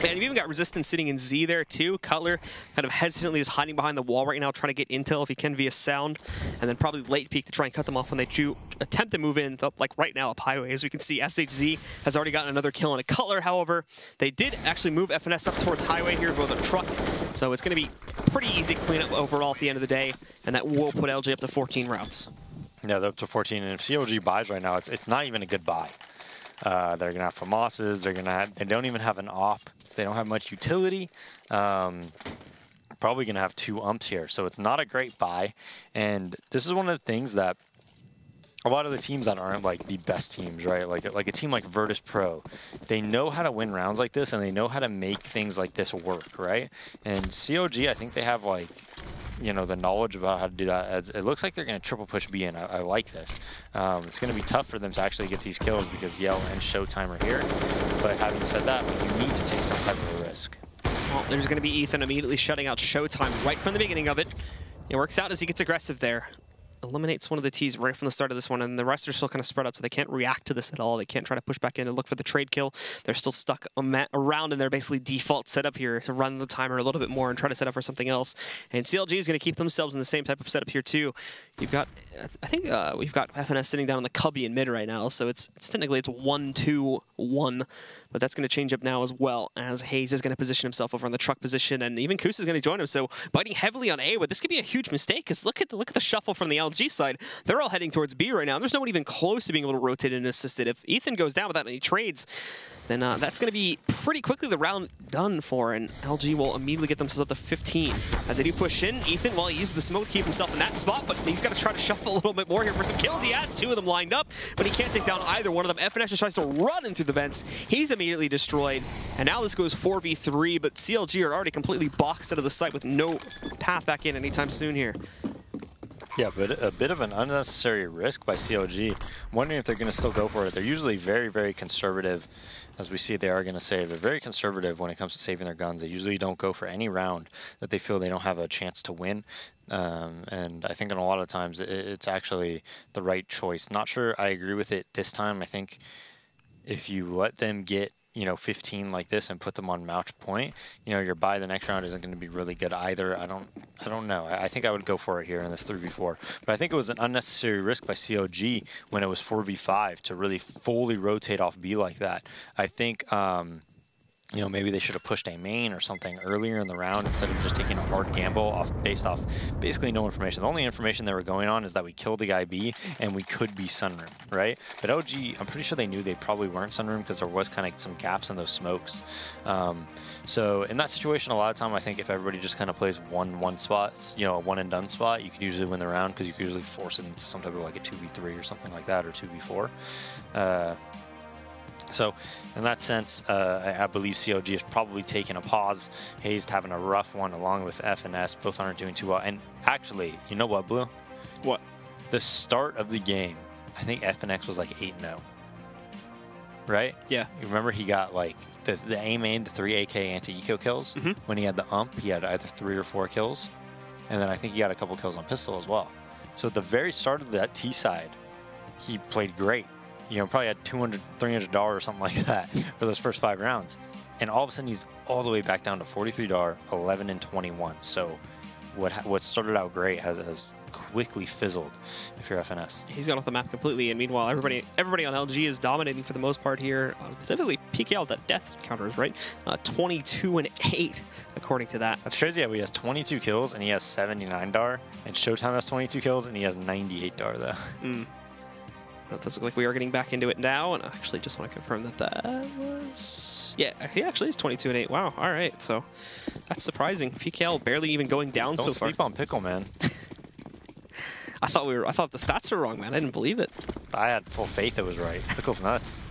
S3: And you've even got Resistance sitting in Z there too. Cutler kind of hesitantly is hiding behind the wall right now, trying to get intel if he can via sound, and then probably late peek to try and cut them off when they do attempt to move in, like right now up highway. As we can see, SHZ has already gotten another kill on a Cutler. However, they did actually move FNS up towards highway here with a truck, so it's going to be pretty easy cleanup overall at the end of the day, and that will put LG up to 14 rounds. Yeah,
S4: they're up to 14, and if CLG buys right now, it's not even a good buy. They're going to have FAMASs, they don't even have an op, so they don't have much utility. Probably going to have 2 umps here, so it's not a great buy. And this is one of the things that a lot of the teams that aren't like the best teams, right? Like a team like Virtus Pro, they know how to win rounds like this, and they know how to make things like this work, right? And CLG, I think they have like, you know, the knowledge about how to do that. It looks like they're going to triple push B, and I like this. It's going to be tough for them to actually get these kills because Yell and Showtime are here. But having said that, you need to take some type of a risk.
S3: Well, there's going to be Ethan immediately shutting out Showtime right from the beginning of it. It works out as he gets aggressive there. Eliminates one of the T's right from the start of this one, and the rest are still kind of spread out, so they can't react to this at all. They can't try to push back in and look for the trade kill. They're still stuck around in their basically default setup here to run the timer a little bit more and try to set up for something else. And CLG is going to keep themselves in the same type of setup here too. You've got, I think we've got FNS sitting down on the cubby in mid right now, so it's technically it's 1-2-1. But that's going to change up now as well, as Hayes is going to position himself over on the truck position, and even Kus is going to join him. So biting heavily on A, but this could be a huge mistake, because look at the shuffle from the LG side. They're all heading towards B right now, and there's no one even close to being able to rotate and assist it. If Ethan goes down without any trades, then that's going to be pretty quickly the round done for, and LG will immediately get themselves up to 15. As they do push in, Ethan, well, he uses the smoke to keep himself in that spot, but he's got to try to shuffle a little bit more here for some kills. He has 2 of them lined up, but he can't take down either one of them. FNS just tries to run in through the vents. He's immediately destroyed, and now this goes 4v3, but CLG are already completely boxed out of the site with no path back in anytime soon here.
S4: Yeah, but a bit of an unnecessary risk by CLG. I'm wondering if they're going to still go for it. They're usually very, very conservative. As we see, they are going to save. They're very conservative when it comes to saving their guns. They usually don't go for any round that they feel they don't have a chance to win. And I think in a lot of times it's actually the right choice. Not sure I agree with it this time. I think if you let them get, you know, 15 like this and put them on match point, you know, your buy the next round isn't going to be really good either. I don't know. I think I would go for it here in this 3v4. But I think it was an unnecessary risk by CLG when it was 4v5 to really fully rotate off B like that. I think, you know, maybe they should have pushed a main or something earlier in the round instead of just taking a hard gamble based off basically no information. The only information they were going on is that we killed the guy B and we could be Sunroom, right? But LG, I'm pretty sure they knew they probably weren't Sunroom because there was kind of some gaps in those smokes. So in that situation, a lot of time, I think if everybody just kind of plays one spot, you know, a one and done spot, you could usually win the round because you could usually force it into some type of like a 2v3 or something like that, or 2v4. So in that sense, I believe CLG is probably taking a pause. Hayes having a rough one along with FNS. Both aren't doing too well. And actually, you know what, Blue?
S3: What?
S4: The start of the game, I think FNX was like 8-0. Right?
S3: Yeah.
S4: You remember he got like the A main, the 3 AK anti-eco kills. Mm-hmm. When he had the ump, he had either 3 or 4 kills. And then I think he got a couple kills on pistol as well. So at the very start of that T side, he played great. You know, probably had $200, $300 or something like that for those first 5 rounds. And all of a sudden, he's all the way back down to $43, 11 and 21. So what started out great has quickly fizzled if you're FNS.
S3: He's gone off the map completely, and meanwhile, everybody on LG is dominating for the most part here. Specifically, PKL, the death counters, right? 22-8, according to that.
S4: That's crazy how he has 22 kills and he has 79 DAR, and Showtime has 22 kills and he has 98 DAR, though.
S3: It does look like we are getting back into it now, and I actually just want to confirm that that was... Yeah, he actually is 22-8. Wow, all right, so that's surprising. PKL barely even going down so far.
S4: Don't sleep on Pickle, man.
S3: I thought the stats were wrong, man. I didn't believe it.
S4: I had full faith it was right. Pickle's nuts.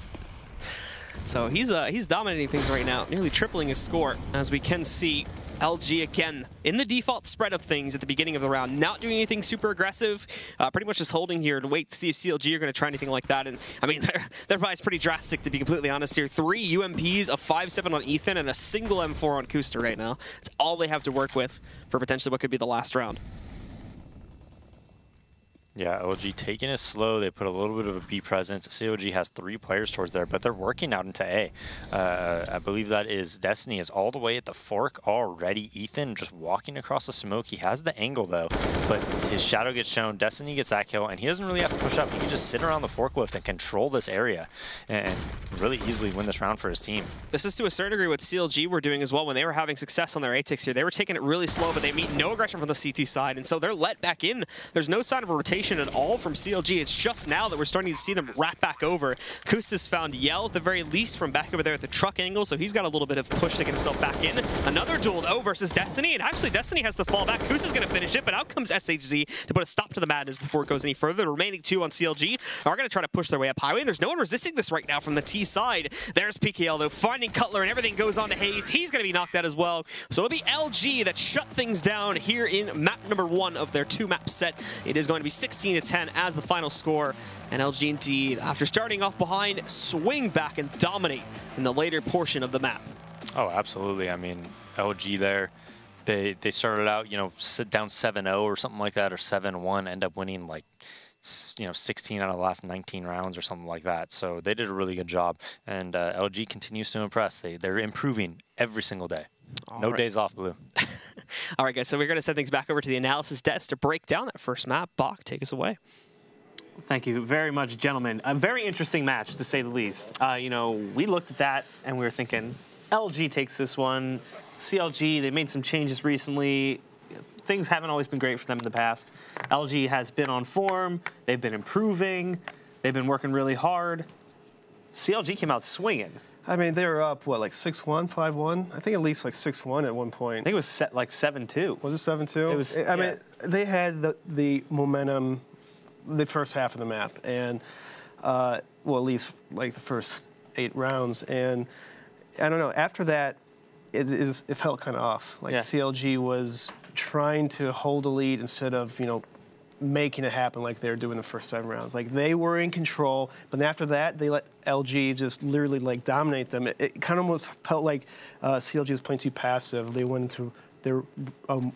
S3: So he's dominating things right now, nearly tripling his score, as we can see. LG again in the default spread of things at the beginning of the round, not doing anything super aggressive, pretty much just holding here to wait to see if CLG are going to try anything like that. And I mean, their buy is pretty drastic, to be completely honest here. 3 UMPs, a 5-7 on Ethan, and a single M4 on Kusta right now. It's all they have to work with for potentially what could be the last round.
S4: Yeah, LG taking it slow. They put a little bit of a B presence. CLG has 3 players towards there, but they're working out into A. I believe that is Destiny is all the way at the fork already. Ethan just walking across the smoke. He has the angle, though, but his shadow gets shown. Destiny gets that kill, and he doesn't really have to push up. He can just sit around the forklift and control this area and really easily win this round for his team.
S3: This is to a certain degree what CLG were doing as well when they were having success on their ATICs here. They were taking it really slow, but they meet no aggression from the CT side, and so they're let back in. There's no sign of a rotation at all from CLG. It's just now that we're starting to see them wrap back over. Kusta's found Yell at the very least from back over there at the truck angle, so he's got a little bit of push to get himself back in. Another duel though versus Destiny, and actually Destiny has to fall back. Kusta's going to finish it, but out comes SHZ to put a stop to the madness before it goes any further. The remaining 2 on CLG are going to try to push their way up highway, and there's no one resisting this right now from the T side. There's PKL though, finding Cutler, and everything goes on to Hayes. He's going to be knocked out as well. So it'll be LG that shut things down here in map number 1 of their 2-map set. It is going to be 16-10 as the final score, and LG indeed, after starting off behind, swing back and dominate in the later portion of the map.
S4: Oh, absolutely. I mean, LG there, they started out, you know, sit down 7-0 or something like that, or 7-1, end up winning like, you know, 16 out of the last 19 rounds or something like that. So they did a really good job, and LG continues to impress. They're improving every single day. No days off, Blue.
S3: All right, guys, so we're going to send things back over to the analysis desk to break down that first map. Bach, take us away.
S1: Thank you very much, gentlemen. A very interesting match, to say the least. You know, we looked at that and we were thinking, LG takes this one. CLG, they made some changes recently. Things haven't always been great for them in the past. LG has been on form. They've been improving. They've been working really hard. CLG came out swinging.
S2: I mean, they were up, what, like 6-1, 5-1? I think at least like 6-1 at one point.
S1: I think it was set like 7-2.
S2: Was it 7-2?
S1: It was.
S2: I mean, they had the momentum the first half of the map, and well, at least like the first 8 rounds, and I don't know, after that it felt kind of off. Like CLG was trying to hold a lead instead of, you know, making it happen like they were doing the first 7 rounds. Like, they were in control, but after that they let LG just literally like dominate them. It kind of almost felt like CLG was playing too passive. They went into their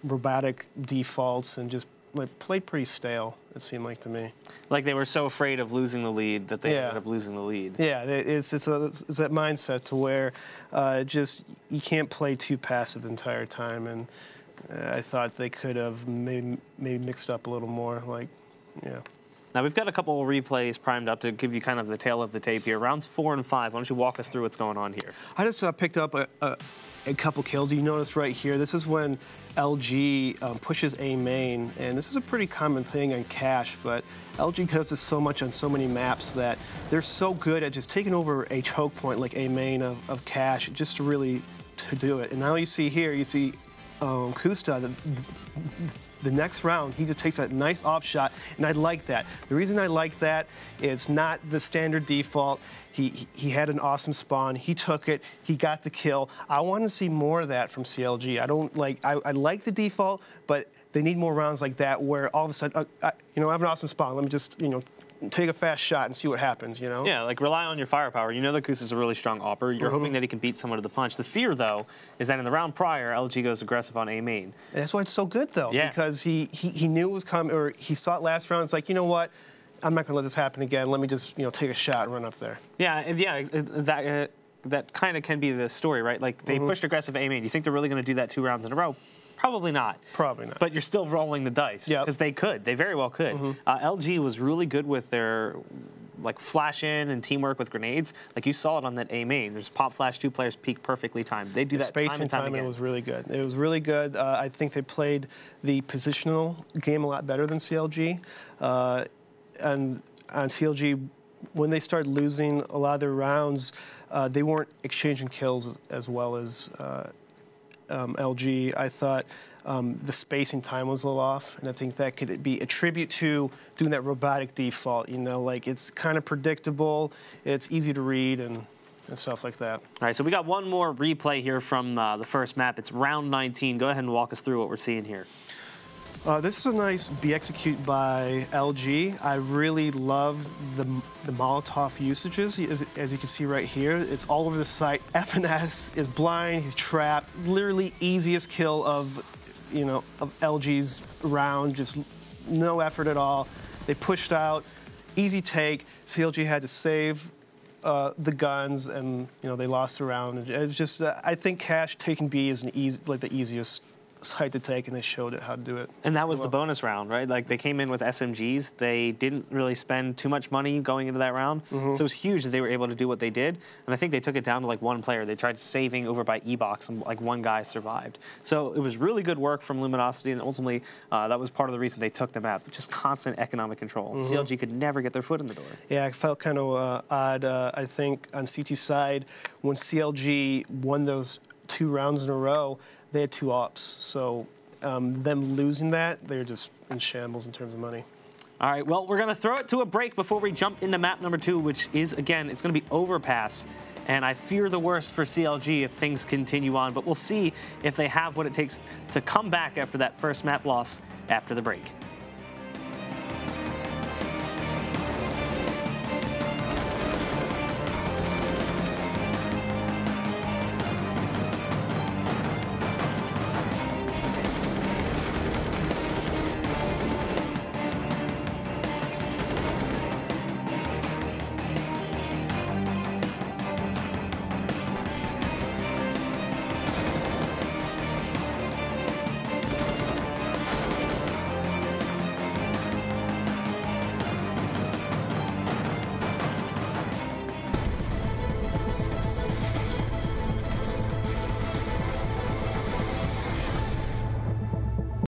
S2: robotic defaults and just like played pretty stale, it seemed like to me.
S1: Like they were so afraid of losing the lead that they ended up losing the lead. Yeah,
S2: it's that mindset to where just you can't play too passive the entire time, and I thought they could have maybe mixed up a little more. Like, yeah.
S1: Now we've got a couple of replays primed up to give you kind of the tail of the tape here. Rounds 4 and 5. Why don't you walk us through what's going on here?
S2: I just picked up a couple kills. You notice right here, this is when LG pushes A main, and this is a pretty common thing on Cash, but LG does this so much on so many maps that they're so good at just taking over a choke point like A main of Cash just to really do it. And now you see here, you see Kusta, the next round, he just takes that nice off shot, and I like that. The reason I like that, it's not the standard default. He had an awesome spawn. He took it. He got the kill. I want to see more of that from CLG. I don't like. I like the default, but they need more rounds like that where all of a sudden, you know, I have an awesome spawn. Let me just, you know, take a fast shot and see what happens, you know?
S1: Yeah, like rely on your firepower. You know that Kusta's a really strong opper. You're hoping that he can beat someone to the punch. The fear, though, is that in the round prior, LG goes aggressive on A main.
S2: And that's why it's so good, though, because he knew it was coming, or he saw it last round. It's like, you know what? I'm not going to let this happen again. Let me just, you know, take a shot and run up there.
S1: Yeah, that kind of can be the story, right? Like, they pushed aggressive A main. You think they're really going to do that 2 rounds in a row? Probably not.
S2: Probably not.
S1: But you're still rolling the dice.
S2: Yep.
S1: Because they could. They very well could. LG was really good with their like flash in and teamwork with grenades. Like you saw it on that A main. There's pop flash, 2 players peak perfectly timed. They do that time and time again.
S2: It was really good. It was really good. I think they played the positional game a lot better than CLG. And on CLG, when they started losing a lot of their rounds, they weren't exchanging kills as well as LG. I thought the spacing time was a little off, and I think that could be a tribute to doing that robotic default. You know, like it's kind of predictable, it's easy to read, and stuff like that.
S1: All right, so we got one more replay here from the first map. It's round 19. Go ahead and walk us through what we're seeing here.
S2: This is a nice B execute by LG. I really love the Molotov usages, as you can see right here. It's all over the site. FNS is blind, he's trapped. Literally easiest kill of LG's round, just no effort at all. They pushed out, easy take. CLG had to save the guns, and they lost the round. It was just, I think Cash taking B is the easiest site to take, and they showed it how to do it.
S1: And that was the bonus round, right? Like they came in with SMGs. They didn't really spend too much money going into that round. So it was huge that they were able to do what they did. And I think they took it down to like 1 player. They tried saving over by E-Box, and like 1 guy survived. So it was really good work from Luminosity, and ultimately that was part of the reason they took the map. Just constant economic control. CLG could never get their foot in the door. Yeah,
S2: it felt kind of odd. I think on CT side, when CLG won those 2 rounds in a row, they had 2 ops, so them losing that, they're just in shambles in terms of money.
S1: All right, well, we're going to throw it to a break before we jump into map number 2, which is, again, it's going to be Overpass. And I fear the worst for CLG if things continue on, but we'll see if they have what it takes to come back after that first map loss after the break.